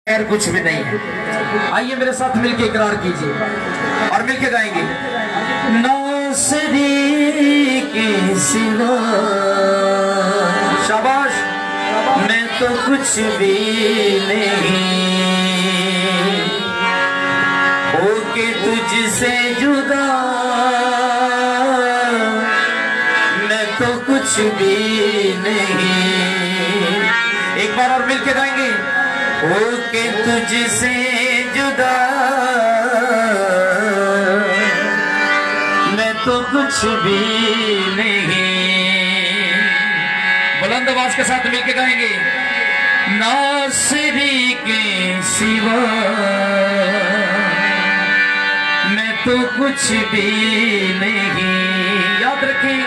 खैर कुछ भी नहीं है। आइए मेरे साथ मिलके इकरार कीजिए और मिलके गाएंगे। नासरी के सिवा शाबाश मैं तो कुछ भी नहीं, होके तुझसे जुदा मैं तो कुछ भी नहीं। एक बार और मिलके गाएंगे। होके तुझसे जुदा मैं तो कुछ भी नहीं। बुलंद आवाज के साथ मिलके गाएंगे। नासरी के सिवा मैं तो कुछ भी नहीं। याद रखें,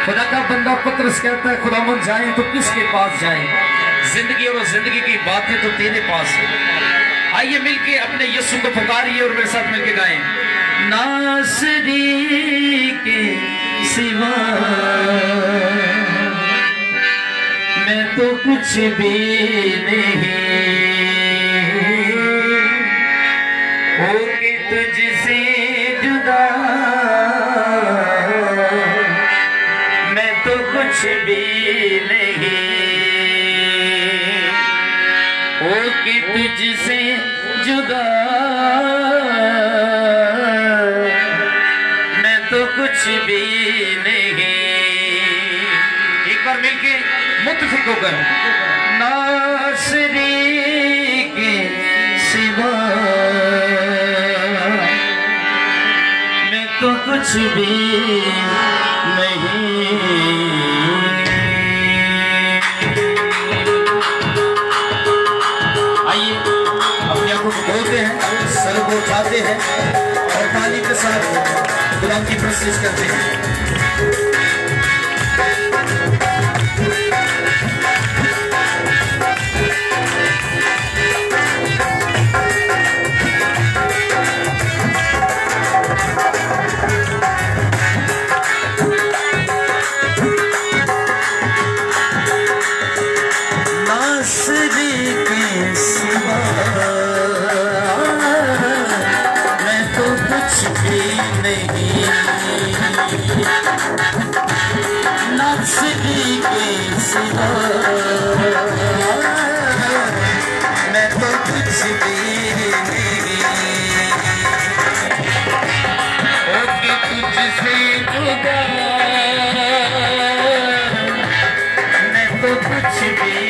खुदा का बंदा पत्रस कहता है खुदावंद जाए तो किसके पास जाए, जिंदगी और जिंदगी की बातें तो तेरे पास है। आइए मिलके अपने यीशु को पुकारिए और मेरे साथ मिलके गाएं। नासरी के सिवा मैं तो कुछ भी नहीं, होके तुझसे जुदा मैं तो कुछ भी नहीं, होके तुझसे जुदा मैं तो कुछ भी नहीं। एक बार मिलके मुत्तफिक होकर। नासरी के सिवा मैं तो कुछ भी नहीं। बोलते हैं, सर को उठाते हैं और ताली के साथ गुलाम की प्रस्तुति करते हैं। नासरी के सिवा नासरी के सिवा मैं तो कुछ भी नहीं, होके तुझसे जुदा मैं तो कुछ भी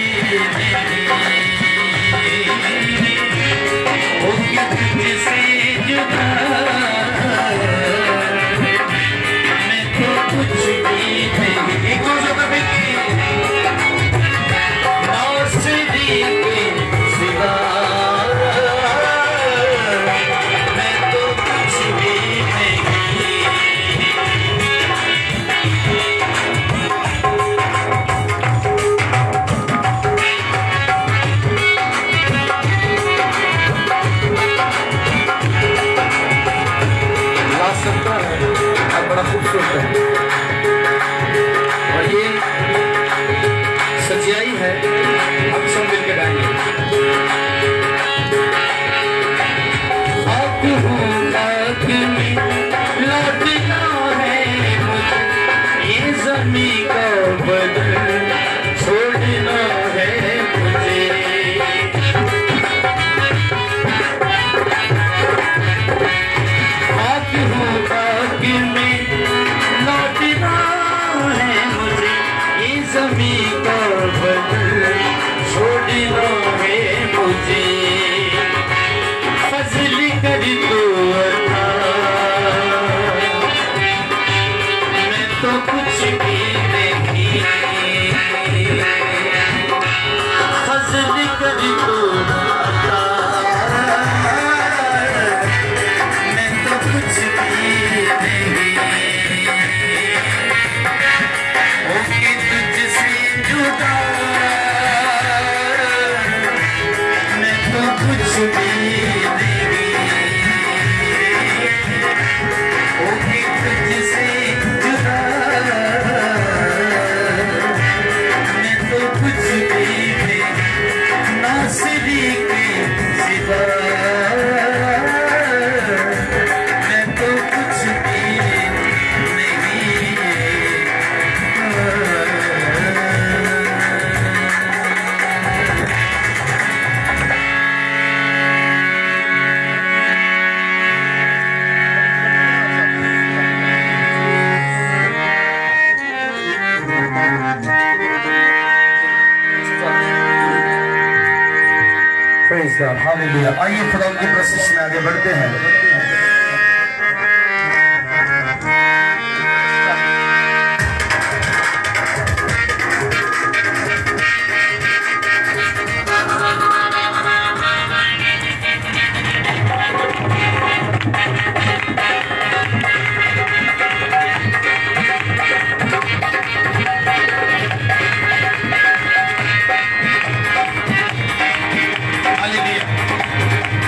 नहीं, होके तुझसे जुदा कुछ भी नहीं। एक और जगह पे नासरी के सिवा मैं तो कुछ भी नहीं। ला सकता है और बड़ा खूबसूरत है और ये सच्चाई है। अब सब मिलकर गाएंगे। आप हूँ लाख में लौटना है मुझे, ये ज़मीं का बदल छोड़ना है मुझे। आप हूँ लाख में लौटना है मुझे, ये ज़मीं का बदल छोड़ना है मुझे। फज़ल कर दो अता मैं तो कुछ भी नहीं, फज़ल कर दो अता मैं तो कुछ भी नहीं, होके तुझसे जुदा मैं तो कुछ भी नहीं, होके तुझसे जुदा मैं तो कुछ भी नहीं। नासरी के प्रेज़ गॉड, हालेलुया। आइए खुदा की प्रशंसा में आगे बढ़ते हैं।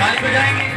ताली बजाएंगे।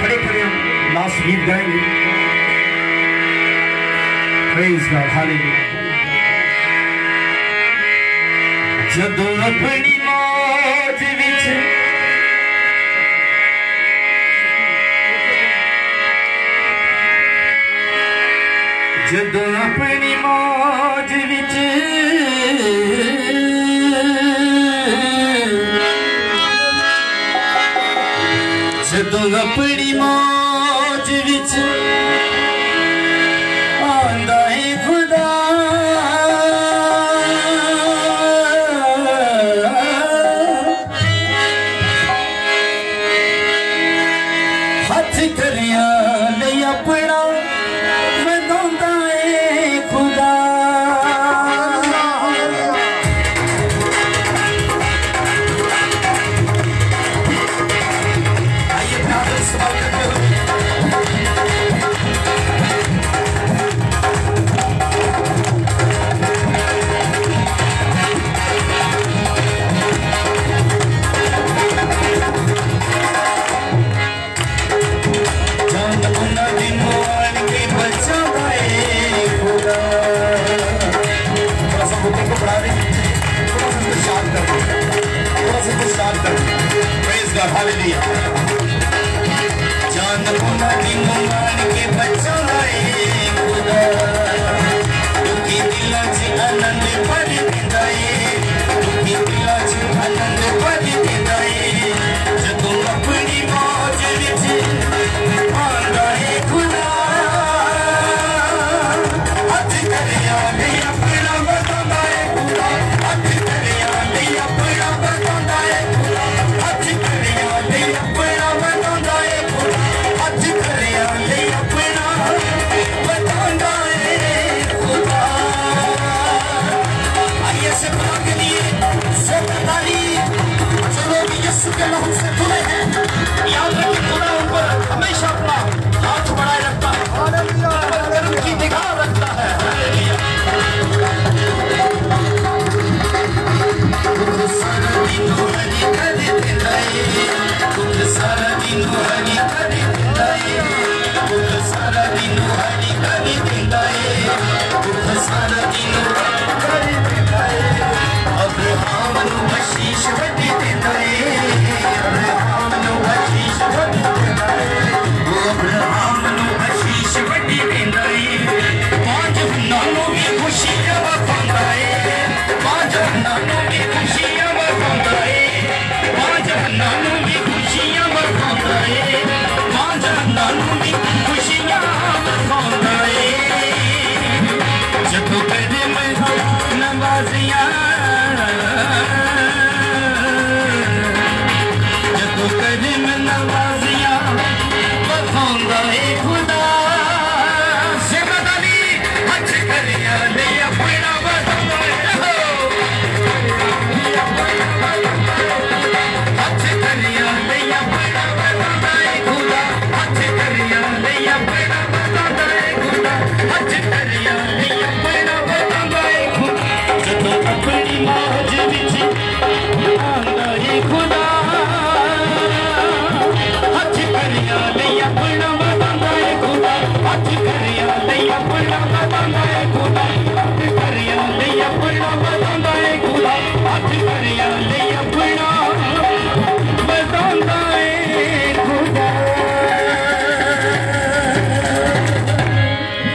खड़े खड़े हम लास्ट गीत गाएंगे। Praise God, hallelujah. जदों अपनी मौज विच जदों अपनी मौज विच जदों अपनी मौज विच आंदा है खुदा हथ करिया नहीं अपना वधांदा है खुदा। Hallelujah. जान मुना दी मुमान के बच्चा लाए खुदा, दुखी दिला च आनंद भरी दिंदाए, दुखी दिला च आनंद भरी दिंदाए। जदों अपनी मौज विच आंदा है खुदा, हथ करिया नहीं अपना वधांदा है खुदा, हथ करिया नहीं अपना वधांदा है खुदा, हथ करिया नहीं अपना वधांदा है खुदा, हथ करिया नहीं अपना वधांदा है खुदा। आइए से भाग लिए सोताली चलो भी यीशु के नाम से खुले हैं। याद रखिए खुदा उन पर हमेशा अपना हाथ बढ़ाए रखता है, कर्म की निगाह रखता है। सारा दिन हरी कर दिंदाए, सारा दिन हरी कर दिंदाए, सारा दिन हरी कर दिंदाए, सारा दिन कर दिंदाए। अब्राहम नु आशीष वड्डी दिंदाए, अब्राहम नु आशीष वड्डी दिंदाए, अब्राहम नु आशीष वड्डी दिंदाए। पांच नानों की खुशियां वखांदा है, पांच नानों की खुशियां वखांदा है, पांच नानों की खुशियां वखांदा है, पांच नानों की खुशियां वखांदा है। जदों करे मैं नवाजियां, जदों करे मैं नवाजियां वखांदा है खुदा। जिम्मेदारी हथ करिया नहीं अपना वधांदा है, हथ करिया नहीं अपना वधांदा है खुदा, हथ करिया नहीं अपना वधांदा है खुदा, हथ करिया नहीं अपना वधांदा है खुदा। जदों अपनी मौज विच आंदा है खुदा, हथ करिया नहीं अपना वधांदा है खुदा, हथ करिया नहीं अपना वधांदा है खुदा, हथ करिया नहीं अपना वधांदा है खुदा, हथ करिया नहीं अपना वधांदा है खुदा।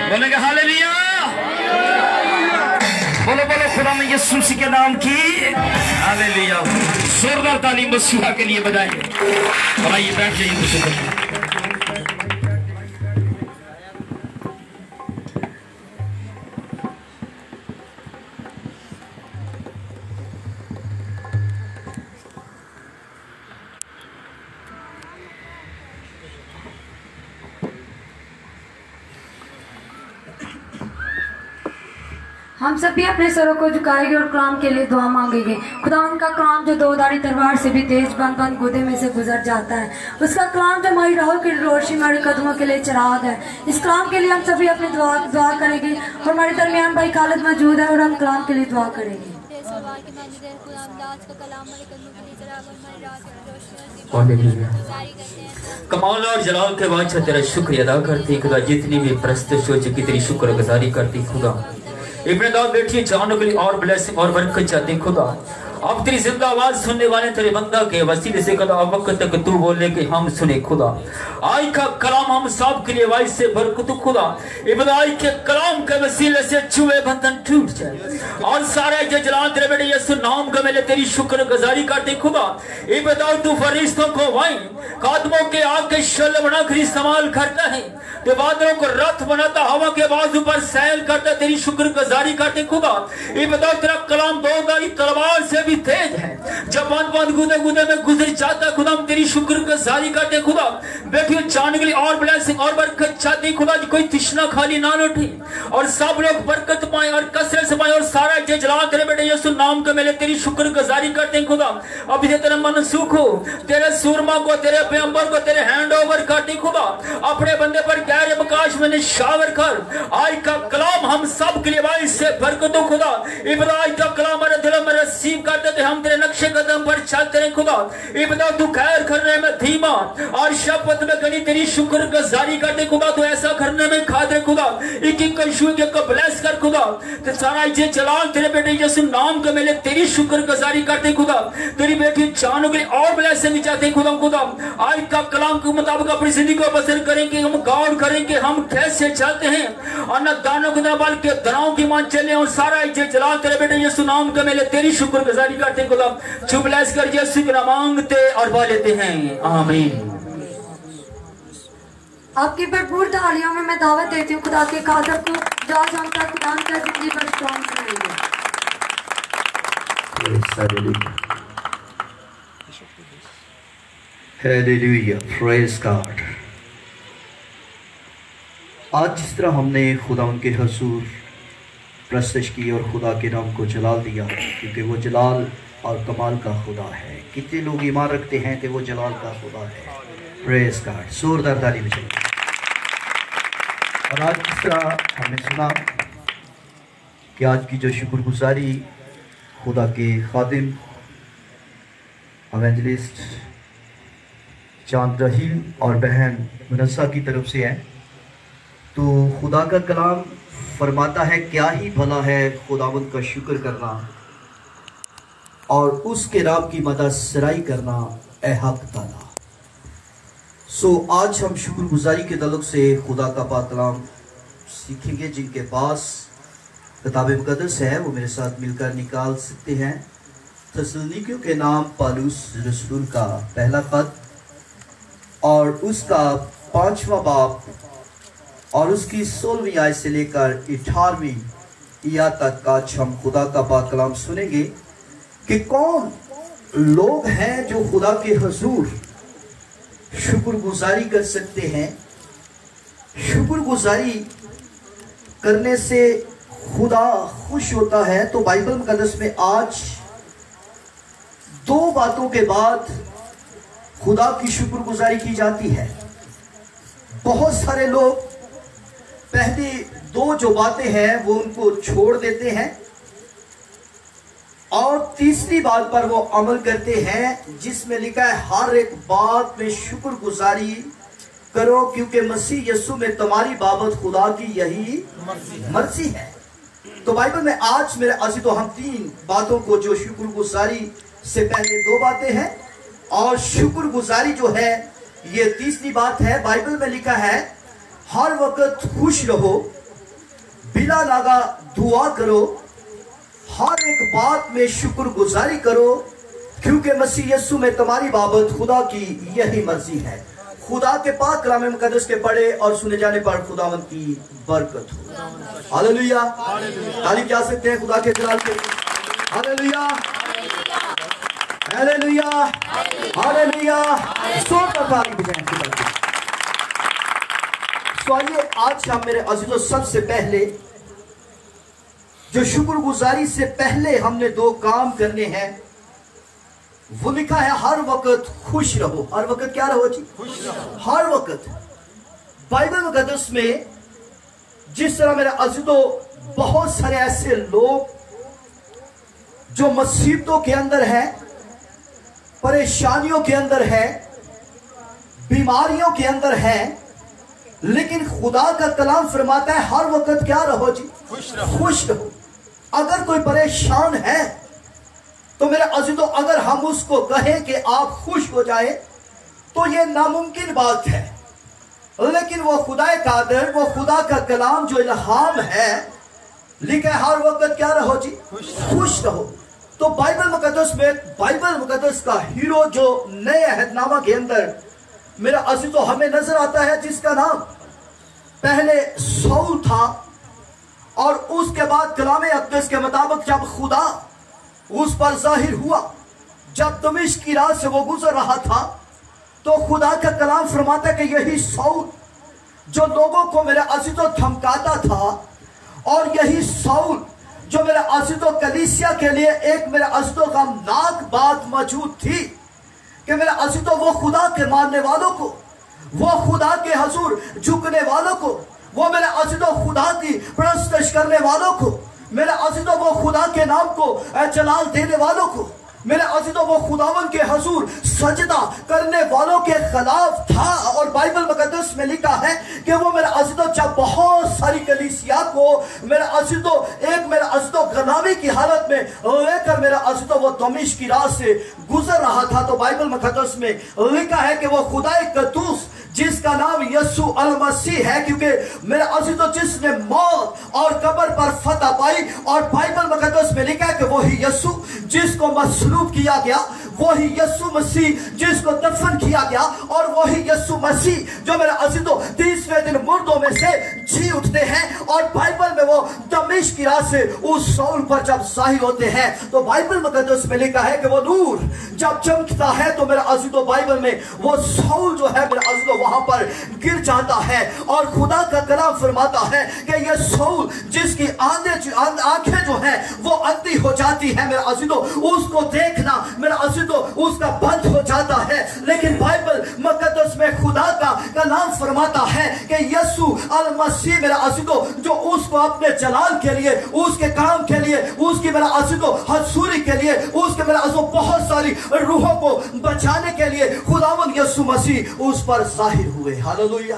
बोलेंगे हालेलुया, बोलो बोलो खुदा में यीशु मसीह के नाम की हालेलुया। जोरदार तालीम मसीहा के लिए बजाएंगे और आइए बैठ जाइए कुछ देर। हम सभी अपने सरों को झुकाएंगे और कलाम के लिए दुआ मांगेंगे। खुदा उनका कलाम जो दो धारी तलवार से भी तेज बंद गुदे में से गुजर जाता है, उसका कलाम जो हमारी राहों की रोशनी, हमारे कदमों के लिए चिराग है। इस कलाम के लिए हम सभी अपनी दुआ करेंगे और हमारे दरमियान भाई खालिद मौजूद है और हम कलाम के लिए दुआ करेंगे। कमाल और जलाल के बादशाह तेरा शुक्रिया अदा करती खुदा, जितनी भी प्रस्तुत हो चुकी तेरी शुक्र गुजारी करती खुदा। इब्ने दाऊद बेटी जानने के लिए और ब्लेसिंग और बरकत चाहती खुदा। अब तेरी जिंदा आवाज सुनने वाले तेरे बंदा के वसीले से खुदा अब वक्त तक तू बोले कि हम सुने खुदा। आज का कलाम हम सब के लिए वाइस से बरकत खुदा। इब्राहिम के कलाम के वसीले से छुए बंधन टूट जाए और सारे जलाल तेरे बेटे यीशु नाम का मेले तेरी शुक्र गुजारी करते खुदा। इब्राहिम तू फरिश्तों को वाइन कदमों के आगे शल बनाकर इस्तेमाल करता है, तो बादलों को रथ बनाता, हवा के बाजू पर सैल करता, तेरी शुक्र गुजारी करते खुदा। इब्राहिम तेरा कलाम दो धारी तलवार से भी तेज है, जब बंद गुदे गुदे में गुजर जाता खुदा, हम तेरी शुक्र गुजारी करते खुदा। बेटियों जाने के लिए और ब्लेसिंग और बरकत चाहते खुदा, कोई तृष्णा खाली ना लौटे और सब लोग बरकत पाए और कसरत से पाए और सारा जलाल तेरे बेटे यीशु नाम के मेले तेरी शुक्र गुजारी करते हैं खुदा। अभी से तेरा मन सुख हो, तेरे सूरमा को, तेरे पैगंबर को तेरे हैंड ओवर करते खुदा। अपने बंदे पर गैर अवकाश में निशावर कर। आज का कलाम हम सब के लिए भाई से बरकत हो खुदा। इब्राहिम का कलाम हमारे दिलों में रिसीव करते थे, हम तेरे नक्शे कदम पर चलते रहे खुदा। इब्राहिम तू खैर करने में धीमा और शपथ में गनी तेरी शुक्र गुजारी करते खुदा। तू ऐसा करने में खातिर खुदा, एक एक कशु को ब्लेस कर खुदा। ते सारा ये जलाल तेरे बेटे यीशु नाम के मेले तेरी शुक्र गुजारी करते खुदा। तेरी बेटी जानों के लिए और ब्लेसिंग चाहते खुदा। खुदा आज का कलाम के मुताबिक अपनी जिंदगी को बसर करेंगे, हम गौर करेंगे हम कैसे चलते हैं और न दानों के न बल्कि दराओं की मान चले और सारा ये जलाल तेरे बेटे यीशु नाम के मेले तेरी शुक्र गुजारी करते खुदा। चुप ब्लेस कर यीशु के नाम मांगते और पा लेते हैं, आमीन। आपकी भरपूर तालियों में मैं दावत देती हूँ खुदा के कादर को, जो आज हम तक खुदा का जिंदगी पर स्ट्रॉन्ग करेंगे। Hallelujah, praise God. आज जिस तरह हमने खुदा उनके हुजूर प्रस्तुत की और खुदा के नाम को जलाल दिया, क्योंकि वो जलाल और कमाल का खुदा है। कितने लोग ईमान रखते हैं कि वो जलाल का खुदा है। प्रेज गॉड, जोरदार ताली बजाइए। और आज जिस तरह हमने सुना कि आज की जो शुक्रगुजारी खुदा के खादिम एवेंजलिस्ट चांद रहीम और बहन मुनस्सा की तरफ से है, तो खुदा का कलाम फरमाता है क्या ही भला है खुदावंद का शुक्र करना और उसके राब की मदद सराई करना ए हक ताला। आज हम शुक्रगुजारी के तल्लुक से खुदा का पाक कलाम सीखेंगे। जिनके पास किताब मुकद्दस है वो मेरे साथ मिलकर निकाल सकते हैं। थस्सलुनीकियों के नाम पौलुस रसूल का पहला खत और उसका 5वां बाब और उसकी 16वीं आयत से लेकर 18वीं आयत तक आज हम खुदा का पाक कलाम सुनेंगे कि कौन लोग हैं जो खुदा के हुजूर शुक्रगुजारी कर सकते हैं। शुक्रगुजारी करने से खुदा खुश होता है। तो बाइबल मुकद्दस में आज 2 बातों के बाद खुदा की शुक्रगुजारी की जाती है। बहुत सारे लोग पहली 2 जो बातें हैं वो उनको छोड़ देते हैं और तीसरी बात पर वो अमल करते हैं, जिसमें लिखा है हर एक बात में शुक्रगुजारी करो क्योंकि मसीह यीशु में तुम्हारी बाबत खुदा की यही मर्जी है। तो बाइबल में आज मेरे अजीजों हम 3 बातों को, जो शुक्रगुजारी से पहले 2 बातें हैं और शुक्रगुजारी जो है ये तीसरी बात है। बाइबल में लिखा है हर वक्त खुश रहो, बिला लागा दुआ करो, हर एक बात में शुक्रगुजारी करो क्योंकि मसीह यीशु में तुम्हारी बाबत खुदा की यही मर्जी है। खुदा के पाक कलाम मुकद्दस के पढ़े और सुने जाने पर खुदावंद की बरकत हो। हालेलुया, ताली बजा सकते हैं खुदा के जलाल के। हालेलुया, हालेलुया, हालेलुया, जोरदार ताली बजाएं खुदा की। तो आइए आज हम मेरे अजीजों सबसे पहले जो शुक्रगुजारी से पहले हमने 2 काम करने हैं, वो लिखा है हर वक्त खुश रहो। हर वक्त क्या रहो जी? खुश रहो। हर वक्त बाइबल मुकद्दस में जिस तरह मेरे अज़ीज़ों बहुत सारे ऐसे लोग जो मुसीबतों के अंदर है, परेशानियों के अंदर है, बीमारियों के अंदर है, लेकिन खुदा का कलाम फरमाता है हर वक्त क्या रहो जी? खुश रहो। खुश रहो। अगर कोई परेशान है तो मेरे अज़ीज़ों अगर हम उसको कहें कि आप खुश हो जाए तो ये नामुमकिन बात है, लेकिन वो खुदा कादिर, वो खुदा का कलाम जो इल्हाम है, लिखा है हर वक्त क्या रहो जी? खुश रहो। तो बाइबल मुकद्दस में, बाइबल मुकद्दस का हीरो जो नए अहदनामा के अंदर मेरा अज़ीज़ों हमें नजर आता है, जिसका नाम पहले सौल था और उसके बाद कलाम अक़दस के मुताबिक जब खुदा उस पर जाहिर हुआ, जब दमिश्क की राह से वो गुजर रहा था, तो खुदा का कलाम फरमाता है कि यही सौल जो लोगों को मेरे अज़ीज़ों धमकाता था, और यही सौल जो मेरे अज़ीज़ों कलीसिया के लिए एक मेरे अज़ीज़ों का नाक बात मौजूद थी कि मेरे अज़ीज़ों वो खुदा के मानने वालों को, वो खुदा के हजूर झुकने वालों को, वो मेरे अज़ीज़ों खुदा की परस्तश करने वालों को, मेरे अज़ीज़ों वो खुदा के नाम को जलाल देने वालों को, मेरे अज़ीज़ों वो खुदावन के हजूर सजदा करने वालों के खिलाफ था। और बाइबल मुकद्दस में लिखा है कि वो मेरे अज़ीज़ों जब बहुत सारी कलीसिया को मेरे अज़ीज़ों एक मेरे अज़ीज़ों गुलामी की हालत में लेकर मेरे अज़ीज़ों वो दमिश्क की राह से गुजर रहा था, तो बाइबल मुकद्दस में लिखा है कि वो खुदाए कद्दूस जिसका नाम यस्सु अल मसीह है, क्योंकि मेरे अज़ीज़ों जिसने मौत और कब्र पर फतह पाई, और बाइबल मुकद्दस में लिखा है कि वही यस्सु जिसको मसलूब किया गया, वही यस्सु मसीह जिसको दफन किया गया, और वही यस्सु मसीह जो मेरे अज़ीज़ों 30वें दिन मुर्दों में से जी उठते हैं। और बाइबल में वो दमिश्क की राह से उस सौल पर जब जाहिर होते हैं, तो बाइबल मुकद्दस में लिखा है कि वो नूर जब चमकता है तो मेरे अज़ीज़ों बाइबल में वो सौल जो है मेरे अज़ीज़ों वहां पर गिर जाता है, और खुदा का कलाम फरमाता है कि ये सौल जिसकी आंखें जो हैं वो अंधी हो जाती है मेरे अज़ीज़ों, उसको देखना मेरे अज़ीज़ों उसका बंद हो जाता है। लेकिन बाइबल मुकद्दस में खुदा का कलाम फरमाता है कि यस्सु अल मसीह मेरे अज़ीज़ों जो उसको अपने जलाल के लिए, उसके काम के लिए, उसकी मेरे अज़ीज़ों हजूरी के लिए, उसके मेरे अज़ीज़ों बहुत सारी रूहों को बचाने के लिए खुदावन यस्सु मसीह उस पर जाहिर हुए। हालेलुया।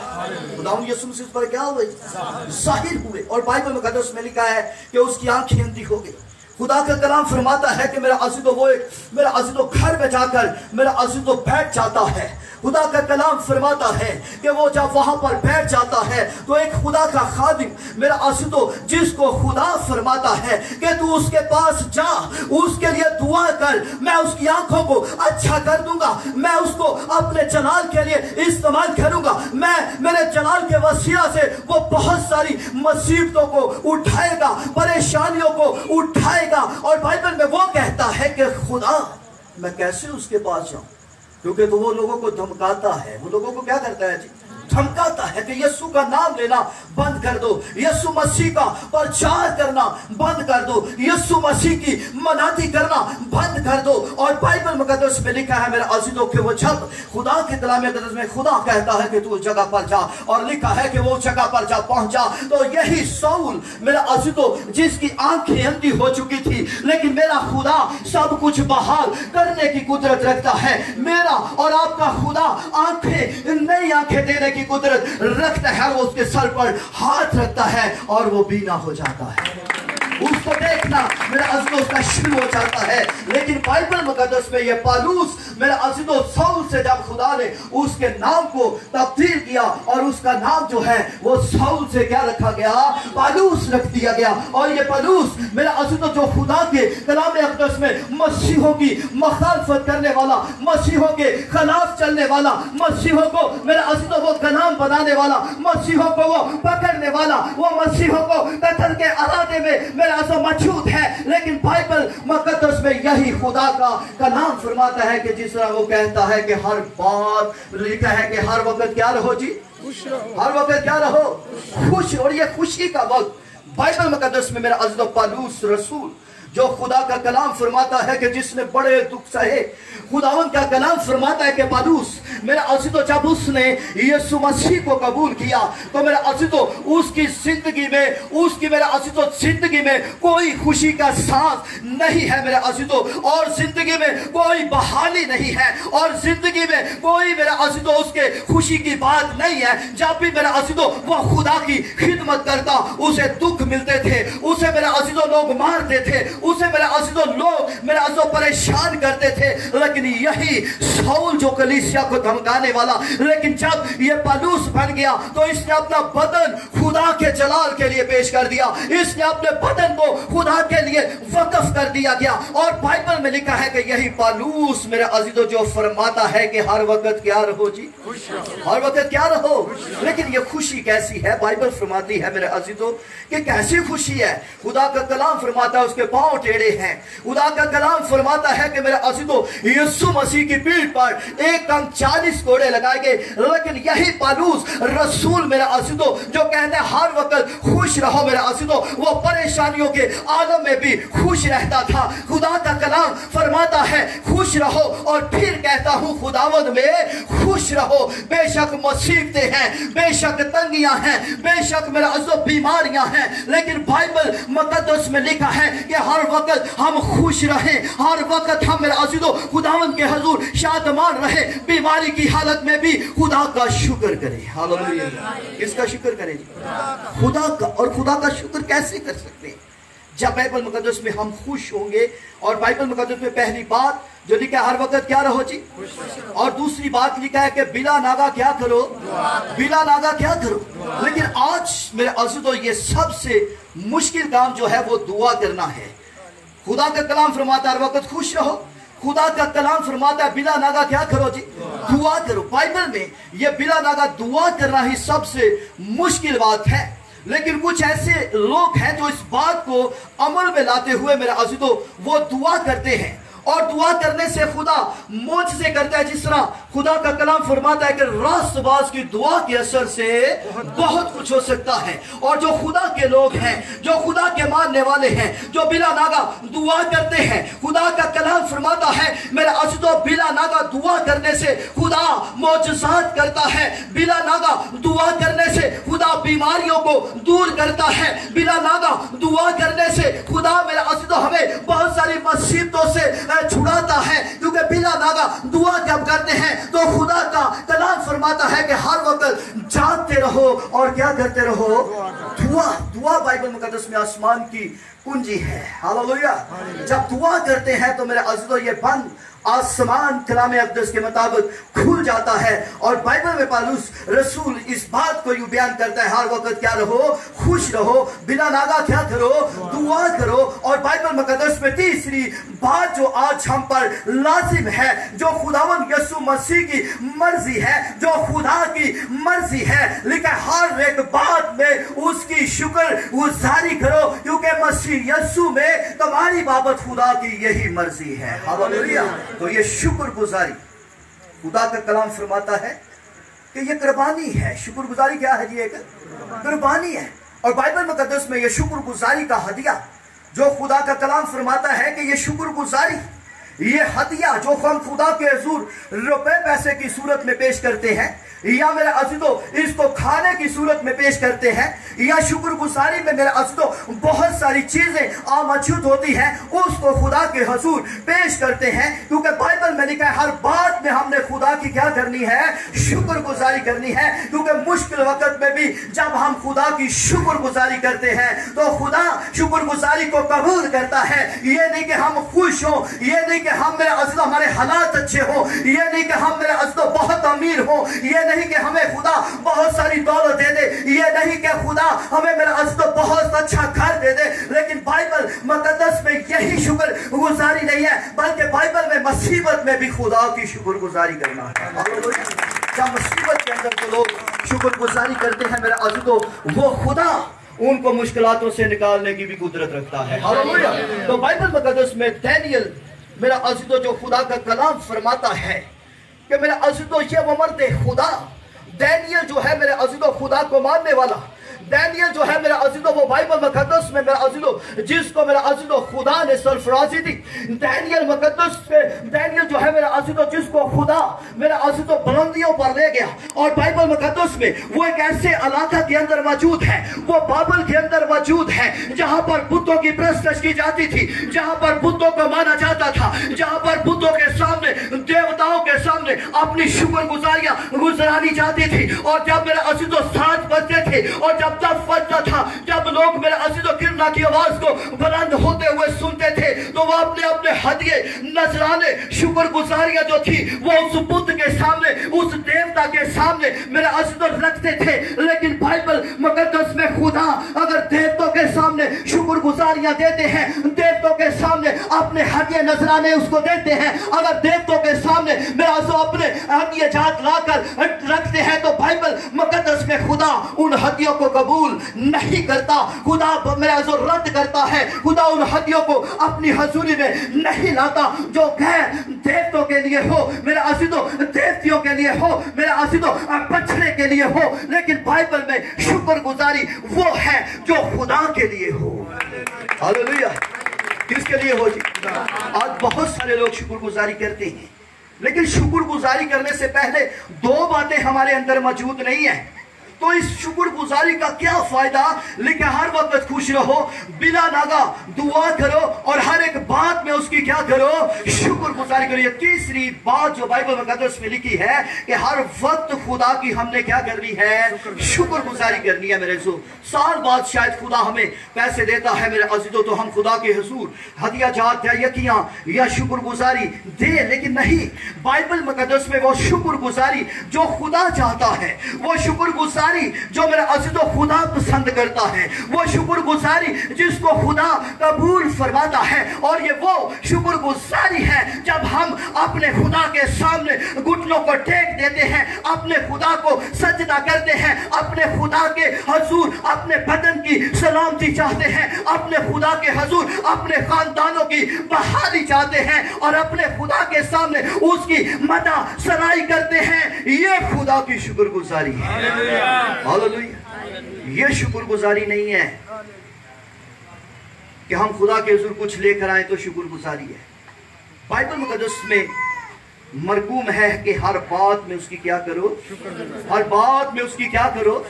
खुदावन यस्सु मसीह पर क्या हुए? जाहिर हुए। और बाइबल मुकद्दस में लिखा है कि उसकी आंखें अंधी हो गई। खुदा का कलाम फरमाता है कि मेरा अज़ीज़ों वो एक मेरा अज़ीज़ों घर में जाकर मेरा अज़ीज़ों बैठ जाता है। खुदा का कलाम फरमाता है कि वो जब वहां पर बैठ जाता है तो एक खुदा का खादिम मेरा अज़ीज़ों जिसको खुदा फरमाता है कि तू उसके पास जा, उसके लिए दुआ कर, मैं उसकी आंखों को अच्छा कर दूंगा, मैं उसको अपने जलाल के लिए इस्तेमाल करूंगा, मैं मेरे जलाल के वसीला से वो बहुत सारी मुसीबतों को उठाएगा, परेशानियों को उठाएगा। और बाइबल में वो कहता है कि खुदा मैं कैसे उसके पास जाऊं, क्योंकि तो वो लोगों को धमकाता है, वो लोगों को क्या करता है जी? धमकाता है कि यीशु का नाम लेना बंद कर दो, यीशु मसीह का प्रचार करना बंद कर दो, यीशु मसीह की मनादी करना बंद कर दो। और बाइबल मुकद्दस में लिखा है मेरे अज़ीज़ों कि वो जब खुदा के कलाम मुकद्दस में खुदा कहता है कि तू उस जगह पर जा, और लिखा है कि वो उस जगह पर जा पहुंचा, तो यही सौल मेरे अज़ीज़ों जिसकी आंखें अंधी हो चुकी थी, लेकिन मेरा खुदा सब कुछ बहाल करने की कुदरत रखता है। मेरा और आपका खुदा आंखें नई आंखें देने की कुदरत रखता है। वो उसके सर पर हाथ रखता है और वो बीना हो जाता है, उसको देखना मेरे अज़ीज़ों उसका शुरू हो जाता है। लेकिन बाइबल मुकद्दस में ये पालूस मेरे अज़ीज़ों सौल से जब खुदा ने उसके नाम को तब्दील किया और उसका नाम जो है वो सौल से क्या रखा गया? पालूस रख दिया गया। और ये पालूस मेरे अज़ीज़ों जो खुदा के कलाम अक़दस में मसीहों की मुखालफत करने वाला, मसीहों के खिलाफ चलने वाला, मसीहों को मेरे अज़ीज़ों वो कलाम बनाने वाला, मसीहों को वो पकड़ने वाला, वो मसीहों को कत्ल के इरादे में मौजूद है। लेकिन बाइबल मुकद्दस में यही खुदा का कलाम फरमाता है कि जिस तरह वो कहता है कि हर बात लिखा है कि हर वक्त क्या रहो जी? हर वक्त क्या रहो? खुश। और ये खुशी का वक्त बाइबल मुकद्दस में मेरा अज़ीज़ो पौलुस रसूल जो खुदा का कलाम फरमाता है कि जिसने बड़े दुख सहे, खुदावन का कलाम फरमाता है कि पौलुस मेरा अज़ीज़ो जब उसने यीशु मसीह को कबूल किया तो मेरा अज़ीज़ो उसकी जिंदगी में, उसकी मेरा अज़ीज़ो जिंदगी में कोई खुशी का सांस नहीं है मेरा अज़ीज़ो, और जिंदगी में कोई बहाली नहीं है, और जिंदगी में कोई मेरा अज़ीज़ो उसके खुशी की बात नहीं है। जब भी मेरा अज़ीज़ो वह खुदा की खिदमत करता उसे दुख मिलते थे, उसे मेरा अज़ीज़ो लोग मारते थे, उसे मेरा अज़ीज़ो लोग मेरा अज़ीज़ो परेशान करते थे। लेकिन यही शाऊल जो कलीसिया को धमकाने वाला, लेकिन जब ये पौलुस बन गया तो इसने अपना बदन खुदा के जलाल के लिए पेश कर दिया, इसने अपने बदन को खुदा के लिए वक्फ कर दिया गया। और बाइबल में लिखा है कि यही पौलुस मेरे अज़ीज़ो जो फरमाता है कि हर वक्त क्या रहो जी, हर वक्त क्या रहो। लेकिन ये खुशी कैसी है? बाइबल फरमाती है मेरे अज़ीज़ो कि कैसी खुशी है। खुदा का कलाम फरमाता है उसके पांव टेढ़े हैं। खुदा का कलाम फरमाता है कि मेरे अज़ीज़ो यीशु मसीह की पीठ पर एक कम 40 कोड़े लगाए गए। लेकिन यही पौलुस रसूल मेरा अज़ीज़ो जो कहते हैं हर वक्त खुश रहो मेरा अज़ीज़ो, वो परेशानियों के आलम में भी खुश रहता था। खुदा का कलाम फरमाता है खुश रहो, और फिर कहता हूं खुदावंद में खुश रहो। बेशक मुसीबतें हैं, बेशक तंगियां हैं, बेशक मेरा अज़ीज़ो बीमारियां हैं, लेकिन बाइबल मुकद्दस में लिखा है कि हर वक्त हम खुश रहें, हर वक्त हम मेरा अज़ीज़ो खुदावंद के हुजूर शादमान रहे, बीमारी की हालत में भी खुदा का शुक्र करें। हालेलुया। किसका शुक्र करें? खुदा का। और खुदा का शुक्र कैसे कर सकते हैं? जब बाइबल मुकद्दस में हम खुश होंगे। और बाइबल मुकद्दस में पहली बात जो लिखा है हर वक्त क्या रहो जी, और दूसरी बात लिखा है कि बिला नागा क्या करो, बिला नागा क्या करो। लेकिन आज मेरे अज़ीज़ो ये सबसे मुश्किल काम जो है वो दुआ करना है। खुदा का कलाम फरमाता है हर वक्त खुश रहो, खुदा का कलाम फरमाता है बिला नागा क्या करो जी, दुआ करो। बाइबल में ये बिला नागा दुआ करना ही सबसे मुश्किल बात है। लेकिन कुछ ऐसे लोग हैं जो इस बात को अमल में लाते हुए मेरा अज़ीज़ो वो दुआ करते हैं, और दुआ करने से खुदा मोजज़े करता है। जिस तरह खुदा का कलाम फरमाता है कि रास्तबाज की दुआ के असर से बहुत कुछ हो सकता है। और जो खुदा के लोग हैं, जो खुदा के मानने वाले हैं, जो बिला नागा दुआ करते हैं, खुदा का कलाम फरमाता है मेरा अज़ीज़ो बिला नागा दुआ करने से खुदा मोजज़ात करता है। बिला नागा दुआ करने से खुदा बीमारियों को दूर करता है। बिला नागा दुआ करने से खुदा मेरा अज़ीज़ो हमें बहुत सारी मुसीबतों से छुड़ाता है। क्योंकि बिला नागा दुआ जब करते हैं तो खुदा का कलाम फरमाता है कि हर वक्त जागते रहो और क्या करते रहो, दुआ। दुआ बाइबल मुकद्दस में आसमान की कुंजी है। हालेलुया। जब दुआ करते हैं तो मेरे अज़ीज़ो ये बंद आसमान कलाम अक़दस के मुताबिक खुल जाता है। और बाइबल में पौलुस रसूल इस बात को यूं बयान करता है हर वक्त क्या रहो, खुश रहो, बिना नागा क्या करो, दुआ करो। और बाइबल मुकद्दस में तीसरी बात जो आज हम पर लाजिम है, जो खुदावंद यीशु मसीह की मर्जी है, जो खुदा की मर्जी है, लिखा हर एक बात में उसकी शुक्र गुजारी करो, क्योंकि मसीह यीशु में तुम्हारी बाबत खुदा की यही मर्जी है। हालेलुया। तो ये शुक्र गुजारी, खुदा का कलाम फरमाता है कि ये कुर्बानी है। शुक्र गुजारी क्या है जी? एक कुर्बानी है। और बाइबल मुकद्दस में ये शुक्र गुजारी का हदिया जो खुदा का कलाम फरमाता है कि ये शुक्र गुजारी, ये हदिया जो हम खुदा के हुजूर रुपए पैसे की सूरत में पेश करते हैं, या मेरे अज़ीज़ो इसको खाने की सूरत में पेश करते हैं, या शुक्रगुजारी में मेरे अज़ीज़ो बहुत सारी चीजें आमौजूद होती हैं, उसको खुदा के हुजूर पेश करते हैं। क्योंकि बाइबल में लिखा है हर बात में हमने खुदा की क्या करनी है, शुक्रगुजारी करनी है। क्योंकि मुश्किल वक्त में भी जब हम खुदा की शुक्रगुजारी करते हैं तो खुदा शुक्रगुजारी को कबूल करता है। ये नहीं कि हम खुश हो, ये नहीं कि हम मेरे अज़ीज़ो हमारे हालात अच्छे हो, ये नहीं कि हम मेरे अज़ीज़ो बहुत अमीर हो, ये नहीं कि हमें खुदा बहुत सारी दौलत दे दे, ये नहीं कि खुदा हमें मेरा अज़ीज़ो बहुत अच्छा घर दे दे। लेकिन बाइबल मुकद्दस में यही शुक्र गुजारी नहीं है, बल्कि बाइबल में मुसीबत में भी खुदा की शुक्र गुजारी करना है। जब मुसीबत के अंदर जो लोग शुक्र गुजारी करते हैं मेरा अज़ीज़ो, वो खुदा उनको मुश्किलातों से निकालने की भी कुदरत रखता है। हालेलुया। तो बाइबल मुकद्दस में दानियल मेरा अज़ीज़ो जो खुदा का कलाम फरमाता है कि मेरा अज़ीज़ो ये वो मर्द खुदा दानियल जो है मेरे अज़ीज़ो खुदा को मानने वाला, डैनियल जो है मेरा अजीजों वो बाइबल मुकद्दस में मेरा अजीजों जिसको मेरा अजीजों खुदा ने सरफराजी दी, डैनियल मुकद्दस पे डैनियल जो है मेरा अजीजों जिसको खुदा मेरा अजीजों बुलंदियों पर ले गया। और बाइबल मुकद्दस में वो एक ऐसे इलाका के अंदर मौजूद है, वो बाबल के अंदर मौजूद है जहां पर बुतों की प्रस्तश की जाती थी, जहां पर बुतों को माना जाता था, जहां पर बुतों के सामने देवताओं के सामने अपनी शुक्रगुजारियां गुजारी जाती थी। और जब मेरे अजीजों 7 बजते थे और जब तब बजता था, जब लोग मेरे अजीजों किरना की आवाज को बुलंद होते हुए सुनते थे तो वो अपने अपने हदिये नजराने शुक्रगुजारियां जो थी वो उस बुत के सामने उस देवता के सामने मेरे अजीजों रखते थे। लेकिन बाइबल मुकद्दस में खुदा अगर देवताओं के सामने शुक्रगुजारियां देते हैं, देवताओं के सामने अपने हदिये नजराने उसको देते हैं, अगर देवताओं के सामने मेरा अपने हदिये जात लाकर रखते हैं तो बाइबल मुकद्दस में खुदा उन हदियों को कबूल नहीं करता, खुदा मेरा जो रद्द करता है, खुदा उन हदियों को अपनी हजूरी में नहीं लाता जो गैर देवताओं के लिए हो, मेरे अजीजों देवतियों के लिए हो, मेरे अजीजों बछड़े के लिए हो। लेकिन बाइबल में शुक्रगुजारी वो है जो खुदा के लिए हो। हालेलुया। किसके लिए हो जी? आज बहुत सारे लोग शुक्रगुजारी करते हैं, लेकिन शुक्रगुजारी करने से पहले 2 बातें हमारे अंदर मौजूद नहीं है। तो इस शुक्रगुजारी का क्या फायदा? लिखा हर वक्त खुश रहो, बिला नागा दुआ करो और हर एक बात में उसकी क्या करो? शुक्रगुजारी करो। ये तीसरी बात जो बाइबल मुकद्दस में लिखी है कि हर वक्त खुदा की हमने क्या करनी है? शुक्रगुजारी करनी है। मेरे जो साल बाद शायद खुदा हमें पैसे देता है मेरे अजीजों तो हम खुदा के हुजूर हदिया जात या यकियां या शुक्रगुजारी दे, लेकिन नहीं, बाइबल मुकद्दस में वो शुक्रगुजारी जो खुदा चाहता है, वो शुक्रगुजारी जो मेरा अजीजों खुदा पसंद करता है, वो शुक्रगुजारी जिसको खुदा कबूल फरमाता है। और ये वो शुक्रगुजारी है जब हम अपने खुदा के सामने घुटनों को टेक देते हैं, अपने खुदा को सजदा करते हैं, अपने खुदा के हुजूर अपने बदन की सलामती चाहते हैं, अपने खुदा के हुजूर अपने खानदानों की बहाली चाहते हैं और अपने खुदा के सामने उसकी मदह सनाई करते हैं। ये खुदा की शुक्रगुजारी है। हालेलुया। ये शुक्रगुजारी नहीं है कि हम खुदा के हुजूर कुछ लेकर आए तो शुक्रगुजारी है। बाइबल मुकद्दस में मरकूम है कि हर बात में उसकी क्या करो? हर बात में उसकी क्या करो?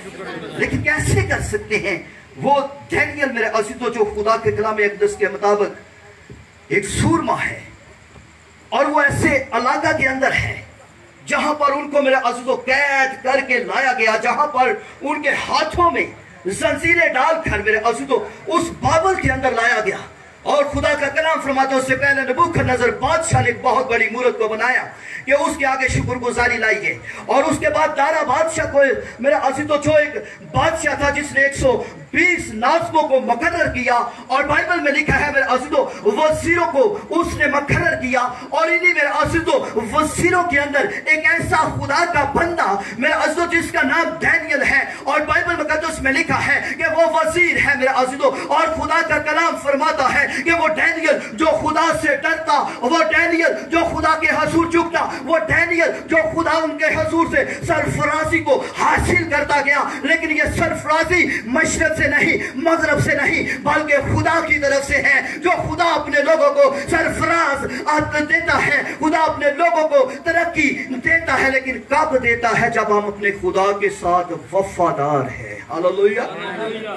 लेकिन कैसे कर सकते हैं? वो डैनियल मेरे अजीजों जो खुदा के कलाम अक़दस के मुताबिक एक सूरमा है और वो ऐसे इलाका के अंदर है जहां पर उनको मेरे अजीजों कैद करके लाया गया, जहां पर उनके हाथों में जंजीरें डालकर मेरे अजीजों उस बाबल के अंदर लाया गया। और खुदा का कलाम फरमाता है उससे पहले नबूकदनेस्सर बादशाह ने एक बहुत बड़ी मूरत को बनाया कि उसके आगे शुक्रगुजारी लाई गई। और उसके बाद दारा बादशाह को मेरा अजीजों जो एक बादशाह था जिसने 120 नाज़िमों को मुकर्रर किया, और बाइबल में लिखा है मेरे अजीजों वजीरों को उसने मुकर्रर किया। और इन्हीं मेरे अजीजों वजीरों के अंदर एक ऐसा खुदा का बंदा मेरे अजीजों जिसका नाम डैनियल है, और बाइबल मुकद्दस में लिखा है कि वो वजीर है मेरे अजीजों। और खुदा का कलाम फरमाता है कि वो डैनियल जो खुदा से डरता, वो डैनियल जो खुदा के हुजूर झुकता, वो डैनियल जो खुदा उनके हुजूर से सरफराजी को हासिल करता गया। लेकिन ये सरफराजी मशरक से नहीं, मगरब से नहीं, बल्कि खुदा की तरफ से है। जो खुदा अपने लोगों को सरफराज देता है, खुदा अपने लोगों को तरक्की देता है, लेकिन कब देता है? जब हम अपने खुदा के साथ वफादार है। हालेलुया।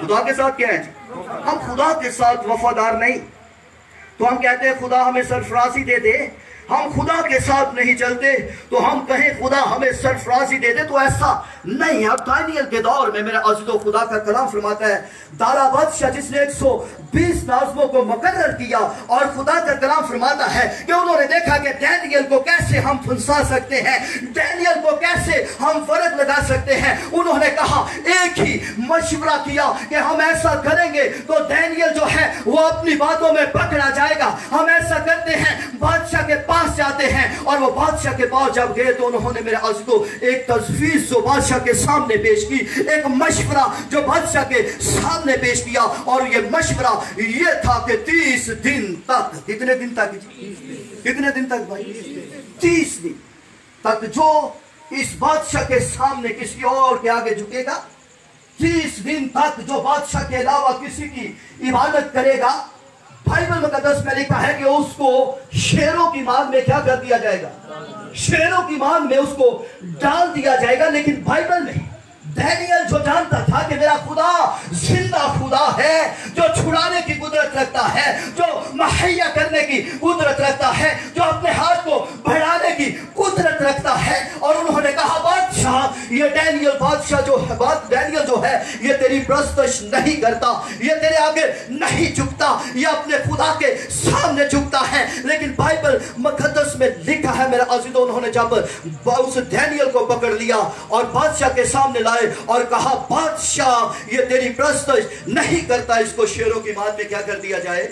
खुदा के साथ क्या है? हम खुदा के साथ वफादार नहीं, तो हम कहते हैं खुदा हमें सरफराजी दे दे। हम खुदा के साथ नहीं चलते तो हम कहें खुदा हमें सरफराजी दे दे, तो ऐसा नहीं है। अब दानियल के दौर में मेरे अजीजों खुदा का कलाम फरमाता है दारा बादशाह जिसने 120 नाज़िमों को मुकर्रर किया, और खुदा का कलाम फरमाता है कि उन्होंने देखा कि डैनियल को कैसे हम फंसा सकते हैं, डैनियल को कैसे हम फर्क लगा सकते हैं। उन्होंने कहा, एक ही मशवरा किया कि हम ऐसा करेंगे तो डैनियल जो है वो अपनी बातों में पकड़ा जाएगा। हम ऐसा करते हैं, बादशाह के पास जाते हैं। और वो बादशाह के पास जब गए तो उन्होंने मेरे अजीजों एक तजवीज जो बादशाह के सामने पेश की, एक मशवरा जो बादशाह के सामने पेश किया। और ये मशवरा ये था कि 30 दिन तक, कितने दिन तक? कितने दिन तक भाई? 30 दिन तक जो इस बादशाह के सामने किसी और के आगे झुकेगा, 30 दिन तक जो बादशाह के अलावा किसी की इबादत करेगा, बाइबल मुकद्दस में लिखा है कि उसको शेरों की मान में क्या कर दिया जाएगा? शेरों की मान में उसको डाल दिया जाएगा। लेकिन बाइबल में दानियेल जो जानता था कि मेरा खुदा जिंदा खुदा है, जो छुड़ाने की कुदरत रखता है, जो मुहैया करने की कुदरत रखता है, जो अपने हाथ को बढ़ाने की कुदरत रखता है। और उन्होंने कहा बादशाह, ये दानियेल बादशाह जो है, दानियेल जो है, ये तेरी प्रस्तुत नहीं करता, ये तेरे आगे नहीं झुकता, ये अपने खुदा के सामने झुकता है। लेकिन बाइबल मुकद्दस में लिखा है मेरा अजीजों, उन्होंने जब उस दानियेल को पकड़ लिया और बादशाह के सामने लाए और कहा बादशाह ये तेरी प्रस्तुत नहीं करता, इसको शेरों की मान में क्या कर दिया जाए?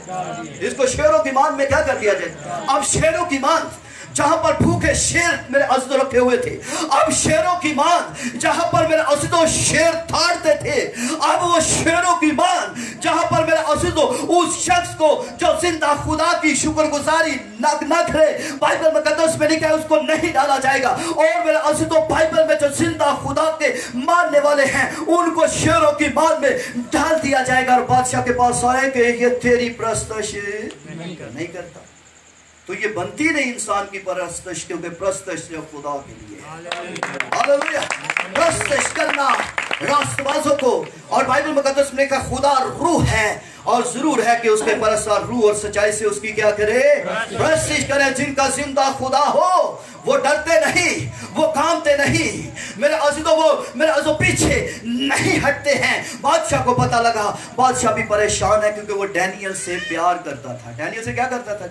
इसको शेरों की मान में क्या कर दिया जाए? अब शेरों की मान जहां पर भूखे शेर मेरे अज़ीज़ों रखे हुए थे, अब शेरों की मान जहां पर मेरे अज़ीज़ों शेर थाड़ते थे, अब वो शेरों की मान जहां पर मेरे अज़ीज़ों उस शख्स को जो जिंदा खुदा की शुक्रगुजारी न करे, बाइबल मुकद्दस में लिखा है उसको नहीं डाला जाएगा। और मेरे अज़ीज़ों बाइबल में जो जिंदा खुदा के मानने वाले हैं उनको शेरों की मान में डाल दिया जाएगा। और बादशाह के पास आए कि ये तेरी प्रस्तुत नहीं करता। तो ये बनती नहीं इंसान की परस्तश, क्योंकि परस्तश सिर्फ खुदा के लिए है। हालेलुया। परस्तश करना रास्तबाजों को, और बाइबल मुकद्दस में लिखा खुदा रूह है और जरूर है कि उसके परस्तार रूह और सच्चाई से उसकी क्या करे? परस्तिश करे। जिनका जिंदा खुदा हो वो डरते नहीं, वो कांपते नहीं मेरे अज़ीज़ों, वो मेरे अज़ीज़ों पीछे नहीं हटते हैं। बादशाह को पता लगा, बादशाह भी परेशान है क्योंकि वो दानियेल से प्यार करता था। दानियेल से क्या करता था?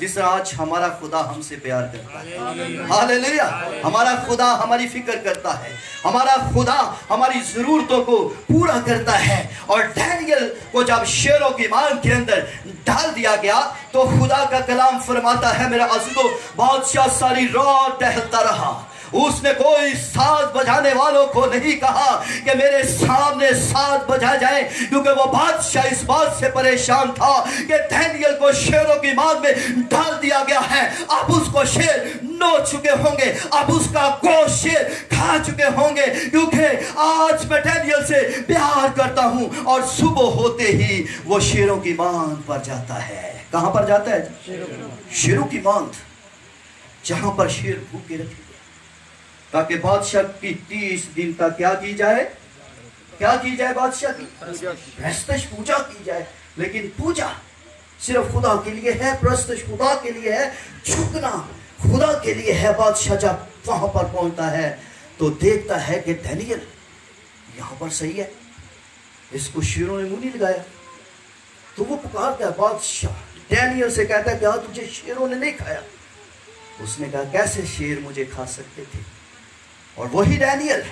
जिस तरह आज हमारा खुदा हमसे प्यार करता है। हालेलुया। हमारा खुदा हमारी फिक्र करता है, हमारा खुदा हमारी जरूरतों को पूरा करता है। और दानियेल को जब शेरों की मान के अंदर डाल दिया गया तो खुदा का कलाम फरमाता है मेरा अज़ीज़ों, बादशाह सारी रात टहलता रहा। उसने कोई साज बजाने वालों को नहीं कहा कि मेरे सामने साज बजा जाए, क्योंकि वो बादशाह इस बात से परेशान था कि दानियेल को शेरों की मान में डाल दिया गया है। अब उसको शेर नोच चुके होंगे, अब उसका गोश्त शेर खा चुके होंगे, क्योंकि आज मैं दानियेल से प्यार करता हूं। और सुबह होते ही वो शेरों की मान पर जाता है। कहां पर जाता है? शेरों की मान, जहां पर शेर भूखे रखे, ताकि बादशाह की 30 दिन तक क्या की जाए? क्या की जाए? बादशाह की प्रस्तुत पूजा की जाए। लेकिन पूजा सिर्फ खुदा के लिए है, प्रस्तुत खुदा के लिए है, झुकना खुदा के लिए है। बादशाह जब वहां पर पहुंचता है तो देखता है कि दानियेल यहां पर सही है, इसको शेरों ने मुंह नहीं लगाया। तो वो पुकारता है बादशाह, दानियेल से कहता है क्या तुझे शेरों ने नहीं खाया? उसने कहा कैसे शेर मुझे खा सकते थे? और वही दानियेल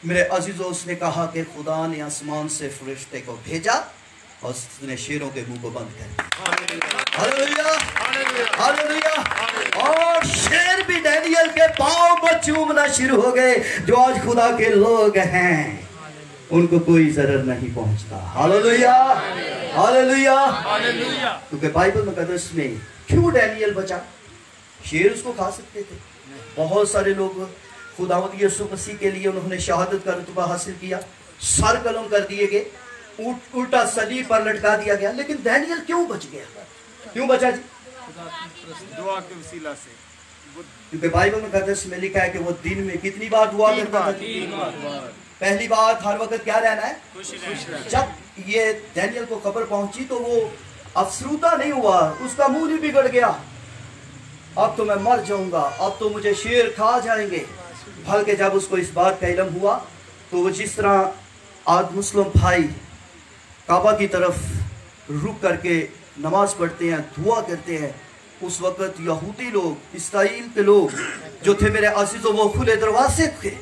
मेरे अजीजों, उसने कहा कि खुदा ने आसमान से फरिश्ते को भेजा और उसने शेरों के मुंह को बंद कर दिया। Hallelujah, hallelujah. और शेर भी दानियेल के पांव को चूमना शुरू हो गए। जो आज खुदा के लोग हैं उनको कोई जरर नहीं पहुंचता। Hallelujah, hallelujah, hallelujah. क्योंकि बाइबल मुकद्दस में क्यों दानियेल बचा? शेर उसको खा सकते थे। बहुत सारे लोग खुदावंद यीशु मसीह के लिए उन्होंने शहादत का रुतबा हासिल किया, सर कलम कर दिए गए, उल्टा सलीब पर लटका दिया गया। लेकिन दानियेल क्यों बच गया? क्यों बचा जी? दुआ के वसीला से। क्योंकि बाइबल मुकद्दस में लिखा है कि वो दिन में कितनी बार दुआ करता था? 3 बार। पहली बात, हर वक्त क्या रहना है? जब ये दानियेल को खबर पहुंची तो वो अफसरूदा नहीं हुआ, उसका मुंह नहीं बिगड़ गया, अब तो मैं मर जाऊंगा, अब तो मुझे शेर खा जाएंगे। बल्कि जब उसको इस बात का इल्म हुआ तो वो जिस तरह आज मुस्लिम भाई काबा की तरफ रुक करके नमाज पढ़ते हैं, दुआ करते हैं, उस वक़्त यहूदी लोग, इस्राइल के लोग जो थे मेरे अज़ीज़ों, वो खुले दरवाजे थे।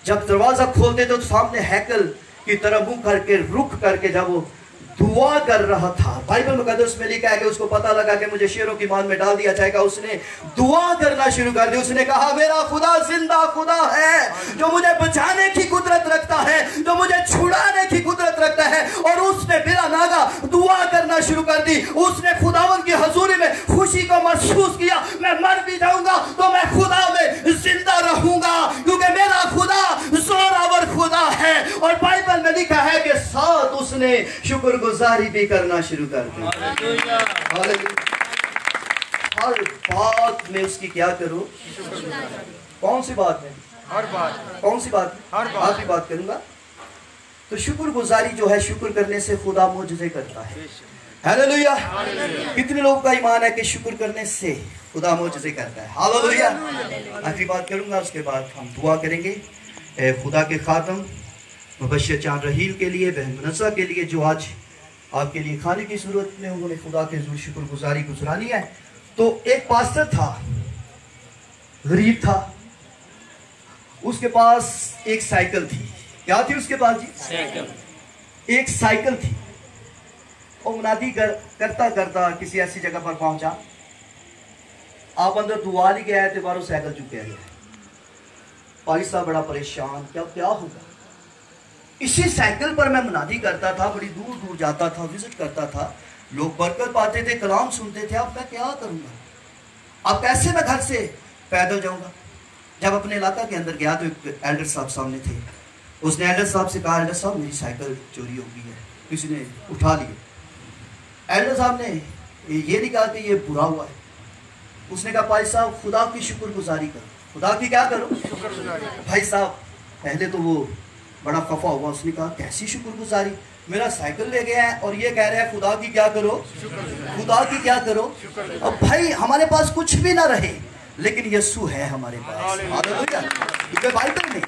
जब दरवाज़ा खोलते तो सामने हैकल की तरफ मुँह करके रुक करके जब वो दुआ कर रहा था, बाइबल मुकद्दस में लिखा है कि उसको पता लगा कि मुझे शेरों की मान में डाल दिया जाएगा। उसने दुआ करना शुरू कर दी। उसने कहा मेरा खुदा जिंदा खुदा है, जो मुझे बचाने की कुदरत रखता है, जो मुझे छुड़ाने की कुदरत रखता है। और उसने बिला नागा दुआ करना शुरू कर दी। उसने खुदावंद की हजूरी में खुशी को महसूस किया। मैं मर भी जाऊंगा तो मैं खुदा में जिंदा रहूंगा, क्योंकि मेरा खुदा जोरावर खुदा है। उसने शुक्रगुजारी भी करना शुरू कर दी। हालेलुया। हर बात में उसकी क्या करो? कौन सी बात में? हर बात, कौन सी बात? हर बात। आखिरी बात करूंगा। तो शुक्रगुजारी जो है, शुक्र करने से खुदा मुझसे करता है। हालेलुया। कितने लोगों का ईमान है कि शुक्र करने से खुदा मुझसे करता है? हालेलुया। आखिरी बात करूंगा, उसके बाद हम दुआ करेंगे। खुदा के खातम मुबश्शिर चांद रहील के लिए, बहन मुनस्सा के लिए जो आज आपके लिए खाने की सूरत में उन्होंने खुदा के हुज़ूर शुक्रगुजारी गुजरानी है। तो एक पास्टर था, गरीब था, उसके पास एक साइकिल थी। क्या थी उसके पास जी? साइकिल। एक साइकिल थी। वो मुनादी करता करता किसी ऐसी जगह पर पहुंचा, आप अंदर दुआ ली गया है तो बारो साइकिल चुके गया। भाई साहब बड़ा परेशान, क्या होगा? इसी साइकिल पर मैं मुनादी करता था, बड़ी दूर दूर जाता था, विजिट करता था, लोग बरकत पाते थे, कलाम सुनते थे। अब मैं क्या करूंगा? अब कैसे मैं घर से पैदल जाऊंगा? जब अपने इलाका के अंदर गया तो एक एल्डर साहब सामने थे। उसने एल्डर साहब से कहा, एल्डर साहब मेरी साइकिल चोरी हो गई है, किसी ने उठा ली। एल्डर साहब ने ये नहीं कहा कि ये बुरा हुआ है। उसने कहा, भाई साहब खुदा की शुक्रगुजारी करो। खुदा की क्या करो? भाई साहब पहले तो वो बड़ा खफा हुआ। उसने कहा, कैसी शुक्रगुजारी? मेरा साइकिल ले गया है और ये कह रहे हैं खुदा की क्या करो? खुदा की क्या करो? अब भाई हमारे पास कुछ भी ना रहे, लेकिन यीशु है हमारे पास। हालेलुया। क्योंकि बाइबल में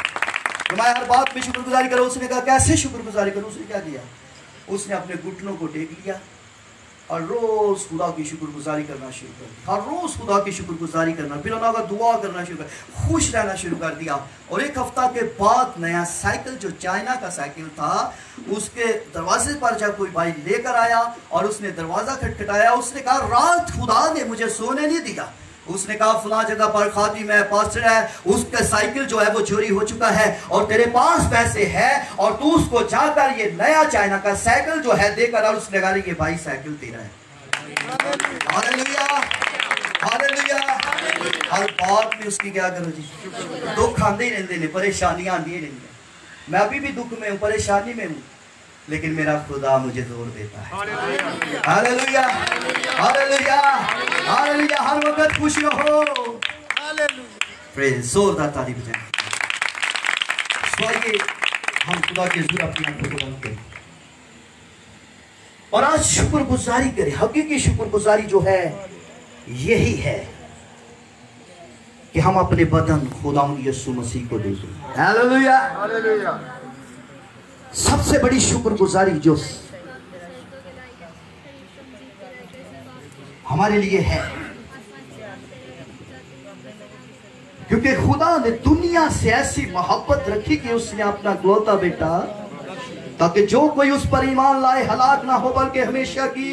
मैं हर बात में शुक्रगुजारी करो। उसने कहा, कैसे शुक्रगुजारी करो? उसने क्या किया? उसने अपने घुटनों को टेक लिया और रोज खुदा की शुक्रगुजारी करना शुरू कर दिया। हर रोज खुदा की शुक्रगुजारी करना, फिर अल्लाह का दुआ करना शुरू कर, खुश रहना शुरू कर दिया। और एक हफ्ता के बाद नया साइकिल, जो चाइना का साइकिल था, उसके दरवाजे पर जब कोई भाई लेकर आया और उसने दरवाजा खटखटाया, उसने कहा, रात खुदा ने मुझे सोने नहीं दिया। उसने कहा, फलां जगह पर खादिम है, पास्टर है, उसका साइकिल जो है वो चोरी हो चुका है और तेरे पास पैसे है और तू उसको जाकर ये नया चाइना का साइकिल जो है देकर। और उसने कहा, ये भाई साइकिल तेरा है। Hallelujah, hallelujah. हर बात में उसकी क्या करो जी? दुख आंदे ही रहते हैं, परेशानियां आंदी ही रहती हैं। मैं अभी भी दुख में हूँ, परेशानी में हूँ, लेकिन मेरा खुदा मुझे जोर देता है। Hallelujah, hallelujah, hallelujah. हर वक्त खुश रहो। प्रेज़, जोरदार ताली बजाएं। आइए हम खुदा के हुज़ूर अपनी आंखों को बंद करें और आज शुक्रगुजारी करें। हकीकी शुक्रगुजारी जो है यही है कि हम अपने बदन खुदा यीशु मसीह को दे दें। Hallelujah, hallelujah. सबसे बड़ी शुक्रगुजारी जो हमारे लिए है, क्योंकि खुदा ने दुनिया से ऐसी मोहब्बत रखी कि उसने अपना इकलौता बेटा, ताकि जो कोई उस पर ईमान लाए हलाक ना हो बल्कि हमेशा की।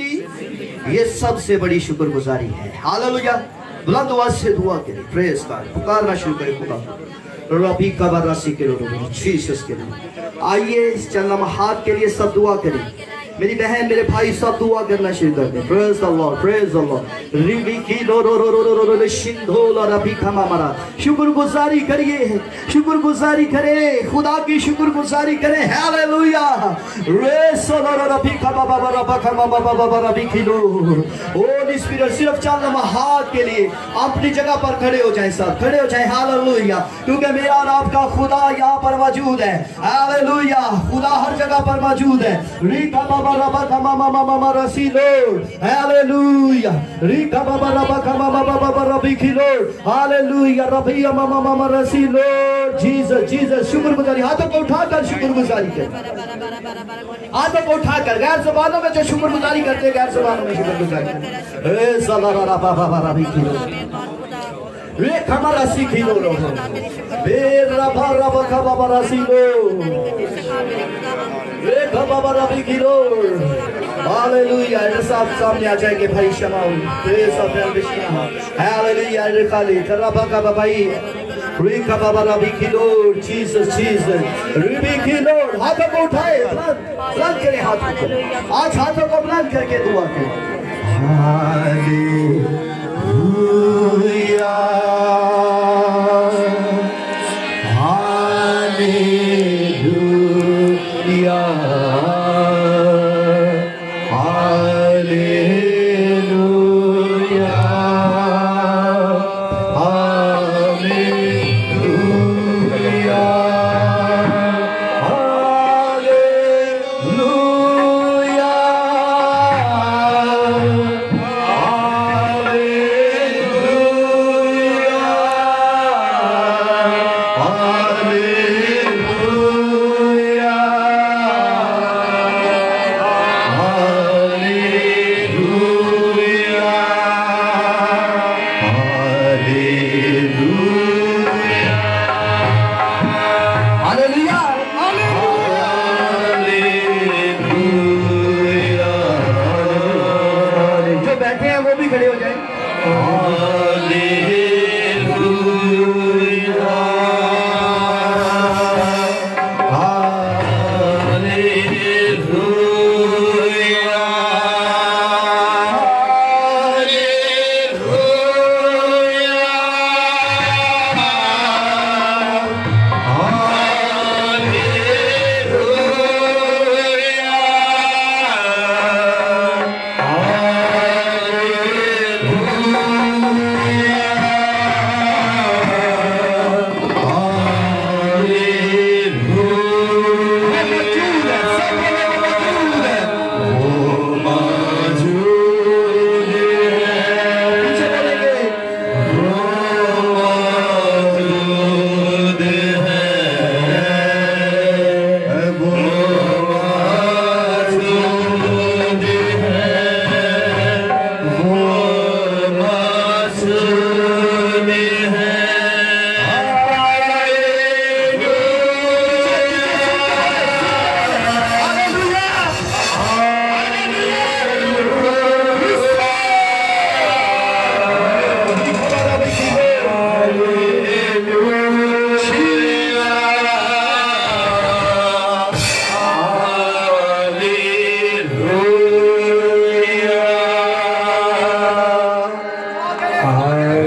ये सबसे बड़ी शुक्रगुजारी है। हालेलुया। बुलंद आवाज से दुआ करें, प्रेज़ गॉड, पुकारना शुरू करें खुदा रबी का बरासी के लोगों जीसस के नाम। आइए इस चंदमा हाथ के लिए सब दुआ करें। मेरी बहन मेरे भाई सब दुआ करना शुरू कर दे। Praise the Lord, praise the Lord. रिबी की लो रो रो रो रो रो रो शिंदोल और अभी खमा मरा। शुक्रगुजारी करिए, शुक्रगुजारी करें, खुदा की शुक्रगुजारी करें। हालेलुया। रे सोलो रो रबी खमा बाबा रबा खमा बाबा बाबा रबी किलो। होली स्पिरिट, सिर्फ चंदमा हाथ के लिए अपनी जगह पर खड़े हो जाएं, सब खड़े हो जाएं। हालेलुया। क्योंकि मेरा और आपका खुदा यहाँ पर मौजूद है। हालेलुया। खुदा हर जगह पर मौजूद है। रीका बाबा रबा खमा मामा मामा रसीलो। हालेलुया। रीका बाबा रबा खमा बाबा बाबा रबी खिलो। हालेलुया। रबी मामा मामा रसीलो। Jesus, Jesus. शुक्रगुजारी, हाथों को उठाकर शुक्रगुजारी करें। हाथों को उठाकर, गैर ज़बानों में जो शुक्रगुजारी करते हैं, गैर ज़बानों में शुक्रगुजारी करें। ए सलारा रबा बाबा रबी खिलो। रे खमरा सीखिलो रो बे रबा रबा खबा रसीलो। रे खबा रबी खिलो। हालेलुया। ये सब सामने आ जाएंगे भाई शमाउ। प्रेज़ ऑफ एल्विशना। हालेलुया। रे खाली रबा का भाई रे खबा रबी खिलो। Jesus, Jesus. रबी खिलो। हाथों को उठाए, बुलंद करें हाथों को। आज हाथों को बुलंद करके दुआ करें। Hallelujah, hallelujah. Hare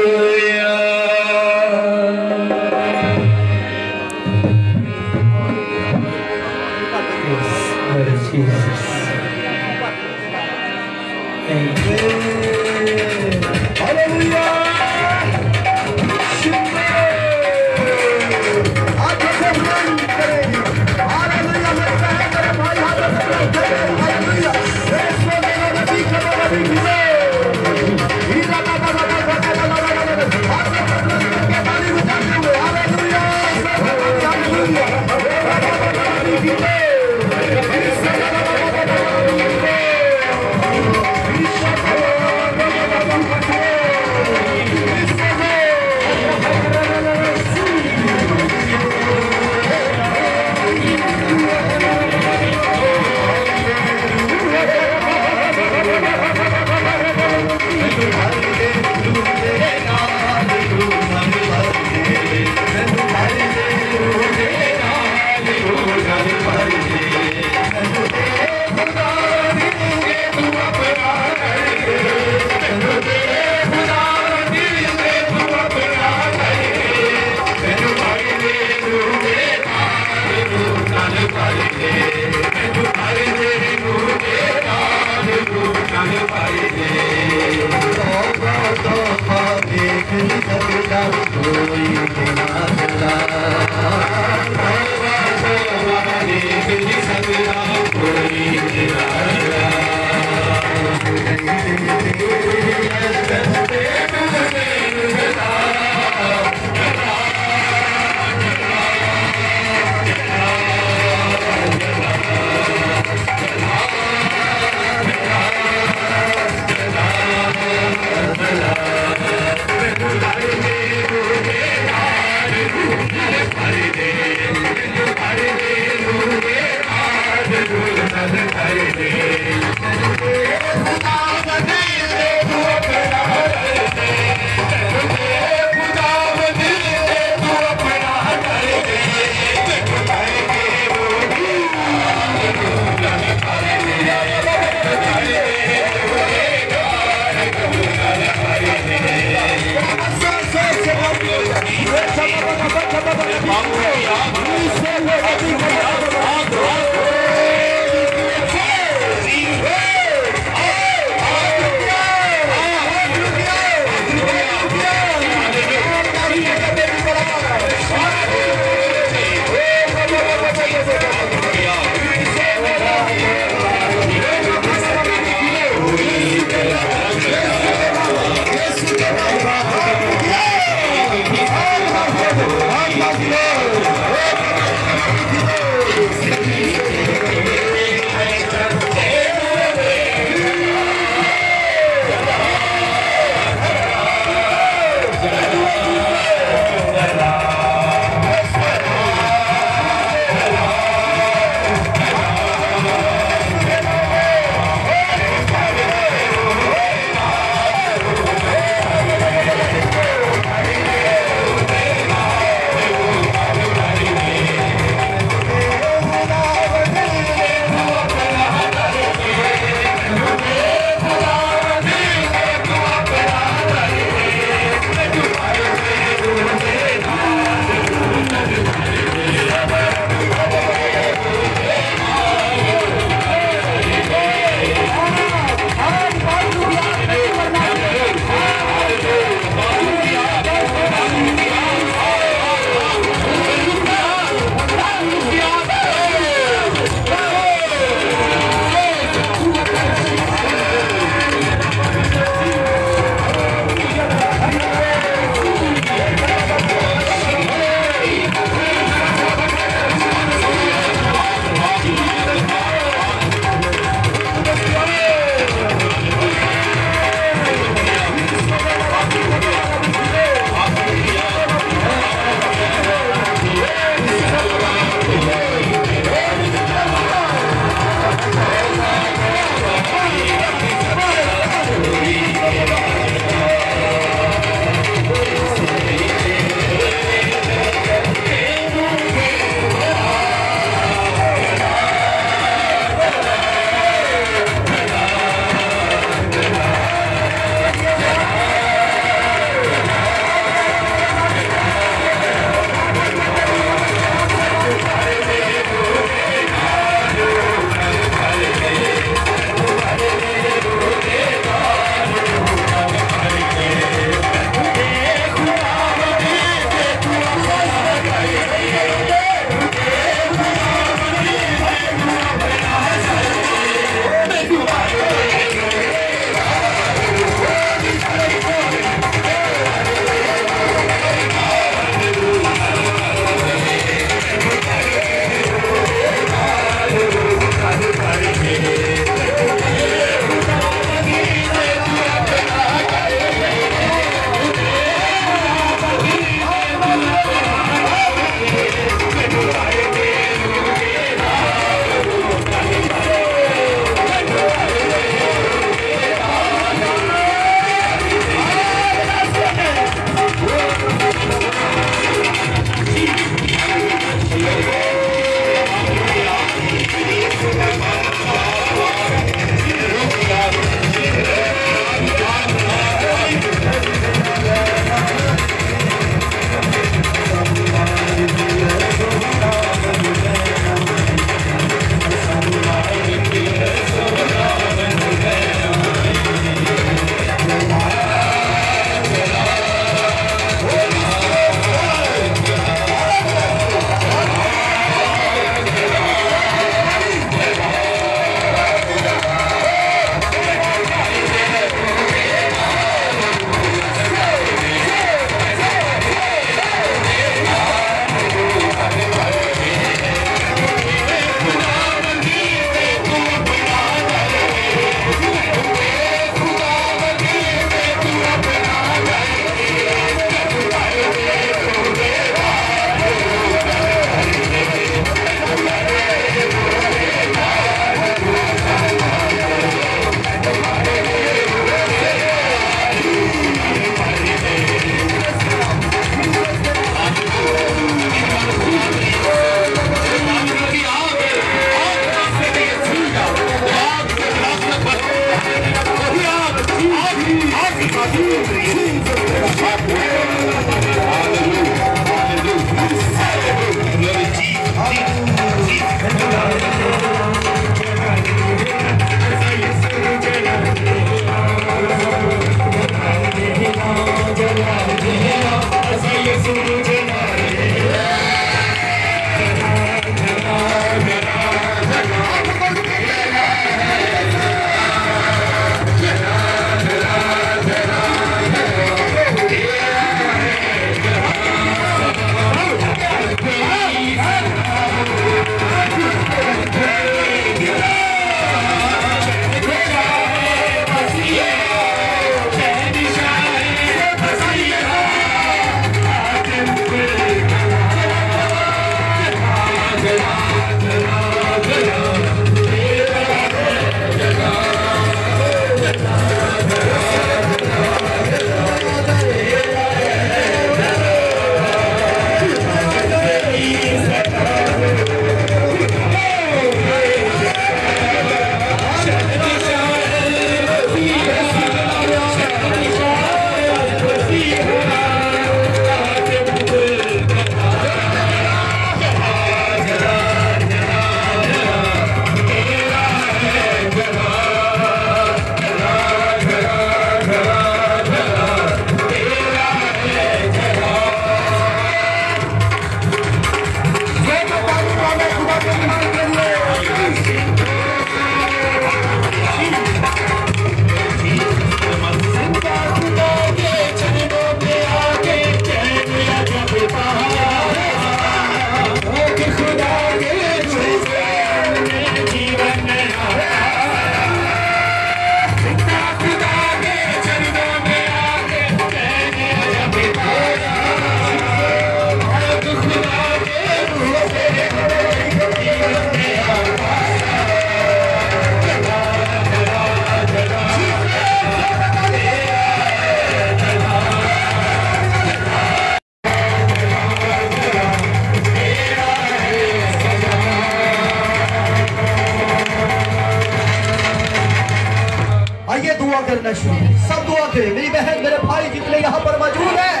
करना शुरू करें। सब दुआ करें, मेरी बहन मेरे भाई जितने यहाँ पर मौजूद हैं,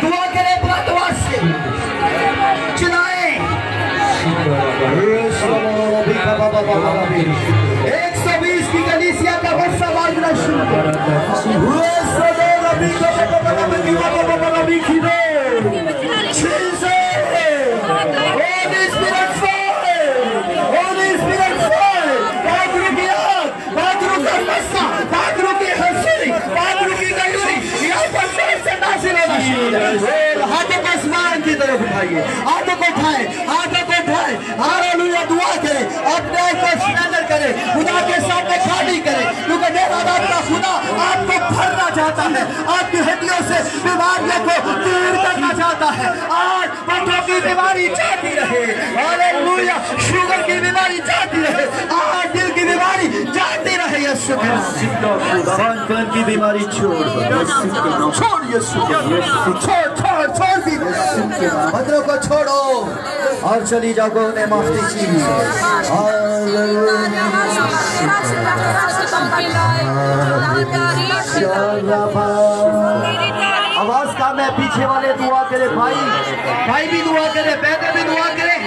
दुआ करें प्रार्थना से चलाएं। 120 की कलीसिया का वर्षा बाजना शुरू करें। हाथों को आसमान की तरफ उठाइए, हाथों को उठाए, हाथों को उठाए। हालेलुया, दुआ करें, अपने आप को स्ट्रेंथन करें, खुदा के सामने खाली करें, क्योंकि मेरा आपका खुदा आपको भरना चाहता है, आपकी हड्डियों से बीमारियों को दूर करना चाहता है। आज बच्चों की बीमारी जाती रहे, हालेलुया, शुगर की बीमारी जाती रहे, आज दिल की बीमारी जाती रहे। यीशु के नाम की बीमारी छोड़ छोड़, यीशु छोड़ दी, बदरों को छोड़ो और चली जाओ, उन्हें माफ कीजिए। आवाज का मैं पीछे वाले दुआ करे, भाई भी दुआ करे, बहने भी दुआ करे।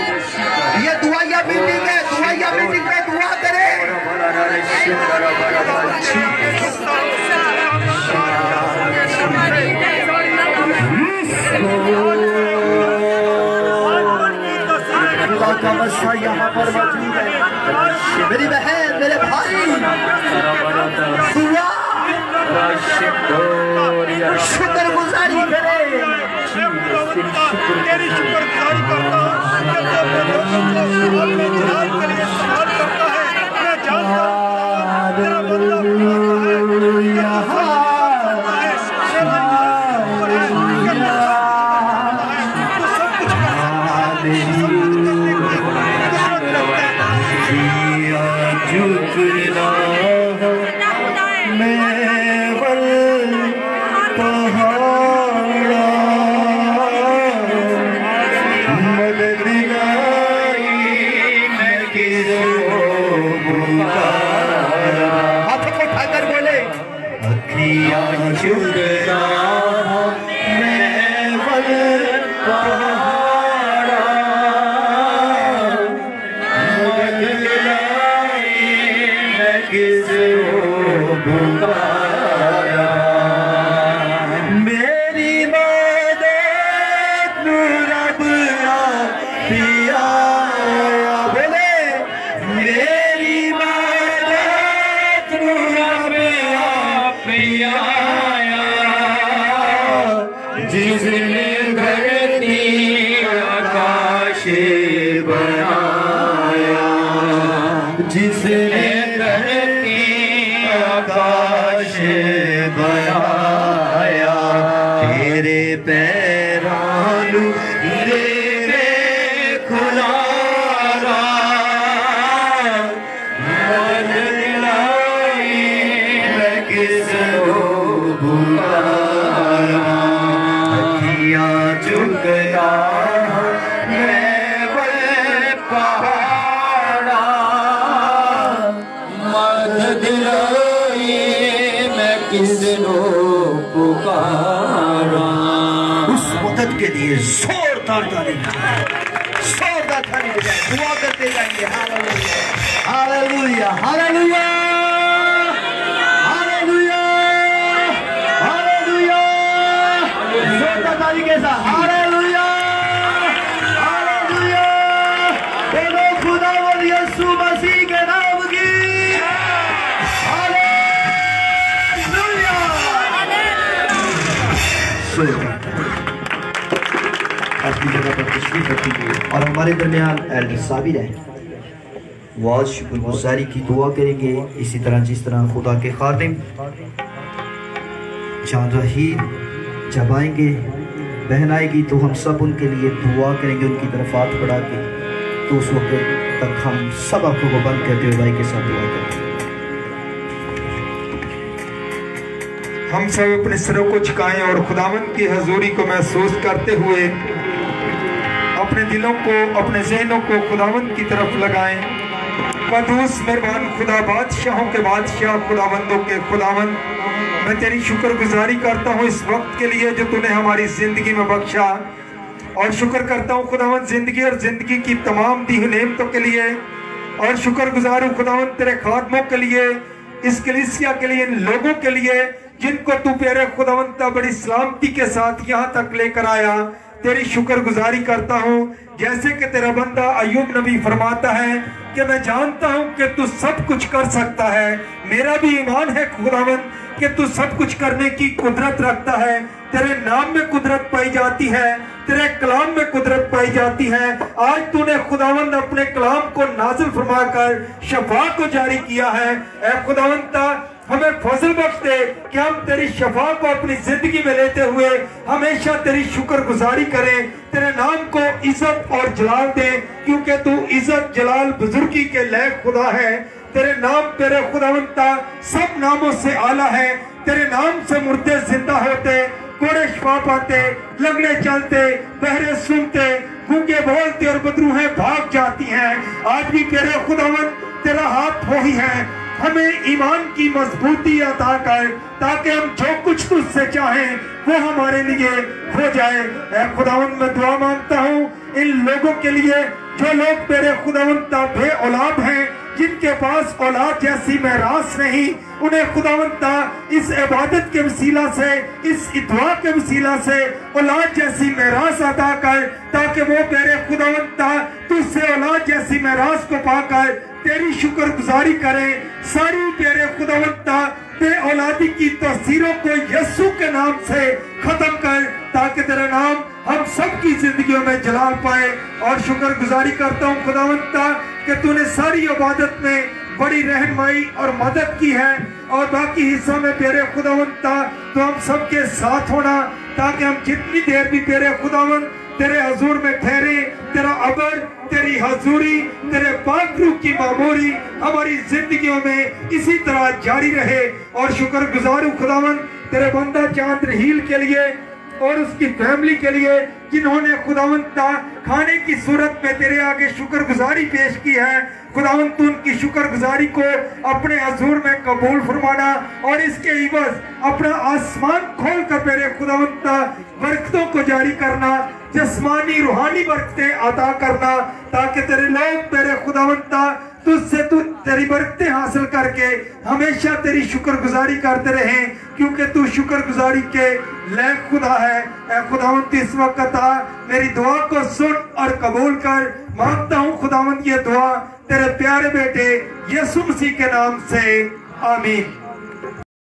ये दुआया मीटिंग है, दुआया मीटिंग में दुआ करे। खुदा का मसा यहाँ पर मौजूद है। मेरी बहन मेरे भाई शुक्र गुजारी करे। तेरी शुक्रगुजारी करता हूं, मैं जानता हूं तेरा बंदा के लिए जोरदार ताली बजाएं, दुआ करते जाएंगे। हालेलुया, हालेलुया, हालेलुया, हालेलुया, जोरदार ताली के साथ हालेलुया, हालेलुया, बोलो खुदावंद यीशु मसीह के नाम की हालेलुया। अपनी जगह पर तशरीफ रखिए और हमारे दरमियान एल्डर साबिर है, वो आज शुक्रगुजारी की दुआ करेंगे। इसी तरह जिस तरह खुदा के खादिम चांद रहीम जब आएंगे, बहन आएगी तो हम सब उनके लिए दुआ करेंगे, उनकी तरफ हाथ बढ़ा के। तो उस वक्त तक हम सब आंखों को बंद करते हुए भाई के साथ दुआ करेंगे। हम सब अपने सिरों को झुकाएं और खुदावंद की हजूरी को महसूस करते हुए अपने दिलों को, अपने ज़हनों को खुदावंद की तरफ लगाएं। कदूस मेहरबान खुदा, बादशाहों के बादशाह, खुदावंदों के खुदावंद, मैं तेरी शुक्रगुजारी करता हूँ इस वक्त के लिए जो तूने हमारी जिंदगी में बख्शा, और शुक्र करता हूँ खुदावंद जिंदगी और जिंदगी की तमाम दी हुई नेमतों के लिए, और शुक्रगुजार हूँ खुदावंद तेरे खादमों के लिए, इस कलीसिया के लिए, इन लोगों के लिए जिनको तू प्यारे खुदावंद बड़ी सलामती के साथ यहाँ तक लेकर आया। तेरी शुक्रगुजारी करता हूँ, जैसे कि तेरा बंदा अय्यूब नबी फरमाता है कि मैं जानता हूँ कि तू सब कुछ कर सकता है। मेरा भी ईमान है खुदावंद कि तू सब कुछ करने की कुदरत रखता है। तेरे नाम में कुदरत पाई जाती है, तेरे कलाम में कुदरत पाई जाती है। आज तूने खुदावंद अपने कलाम को नाज़िल फरमाकर शफा को जारी किया है। ऐ खुदावंद हमें फजल बख्श दे कि हम तेरी शफा को अपनी जिंदगी में लेते हुए हमेशा तेरी शुक्रगुजारी करें, तेरे नाम को इज्जत और जलाल दे, क्योंकि तू इज्जत जलाल बुजुर्गी के लायक खुदा है। तेरे नाम तेरे खुदावंता सब नामों से आला है। तेरे नाम से मुर्दे जिंदा होते, कोड़े शफा पाते, लंगड़े चलते, बहरे सुनते, गूंगे बोलते और बदरूहें भाग जाती हैं। आज भी तेरे खुदावंत तेरा हाथ वही है, हमें ईमान की मजबूती अता कर ताकि हम जो कुछ तुझसे चाहें वो हमारे लिए हो जाए। ऐ खुदावंत मैं दुआ मांगता हूँ इन लोगों के लिए जो लोग तेरे खुदावंत बे औलाद हैं, जिनके पास औलाद जैसी मेरास नहीं, उन्हें खुदावंत इस इबादत के वसीला से, इस दुआ के वसीला से औलाद जैसी मेरास अता कर, ताकि वो तेरे खुदावंत तुझसे औलाद जैसी मेरास को पाकर तेरी शुक्रगुजारी करें। सारी तेरे खुदावंत बे औलादी की तस्वीरों को यीशु के नाम से खत्म कर, ताकि तेरा नाम हम सब की जिंदगियों में जलाल पाए। और शुक्रगुजारी करता हूँ खुदावंत कि तूने सारी इबादत में बड़ी रहनुमाई और मदद की है, और बाकी हिस्सा में तेरे खुदावंत तो हम सबके साथ होना, ताकि हम जितनी देर भी तेरे खुदावंत तेरे हजूर में ठहरे, तेरा अबर, तेरी हजूरी, तेरे पाक रूह की मामूरी हमारी जिंदगियों में इसी तरह जारी रहे। और शुक्रगुजार हूँ खुदावंत तेरे बंदा चांद रहील के लिए और उसकी फैमिली के लिए, जिन्होंने खुदावंत खाने की सूरत में तेरे आगे शुक्रगुजारी पेश की है। खुदावंत उनकी शुक्रगुजारी को अपने हजूर में कबूल फरमाना, और इसके इवज अपना आसमान खोल कर मेरे खुदावंत बरकतों को जारी करना, जिस्मानी रूहानी बरकतें अता करना, ताकि तेरे लोग मेरे खुदावंत तुझसे तू तेरी बरकतें हासिल करके हमेशा तेरी शुक्रगुजारी करते रहें, क्योंकि तू शुक्रगुजारी के लायक खुदा है। ऐ खुदावंत इस वक्त मेरी दुआ को सुन और कबूल कर। मांगता हूँ खुदावंत ये दुआ तेरे प्यारे बेटे यीशु मसीह के नाम से, आमीन।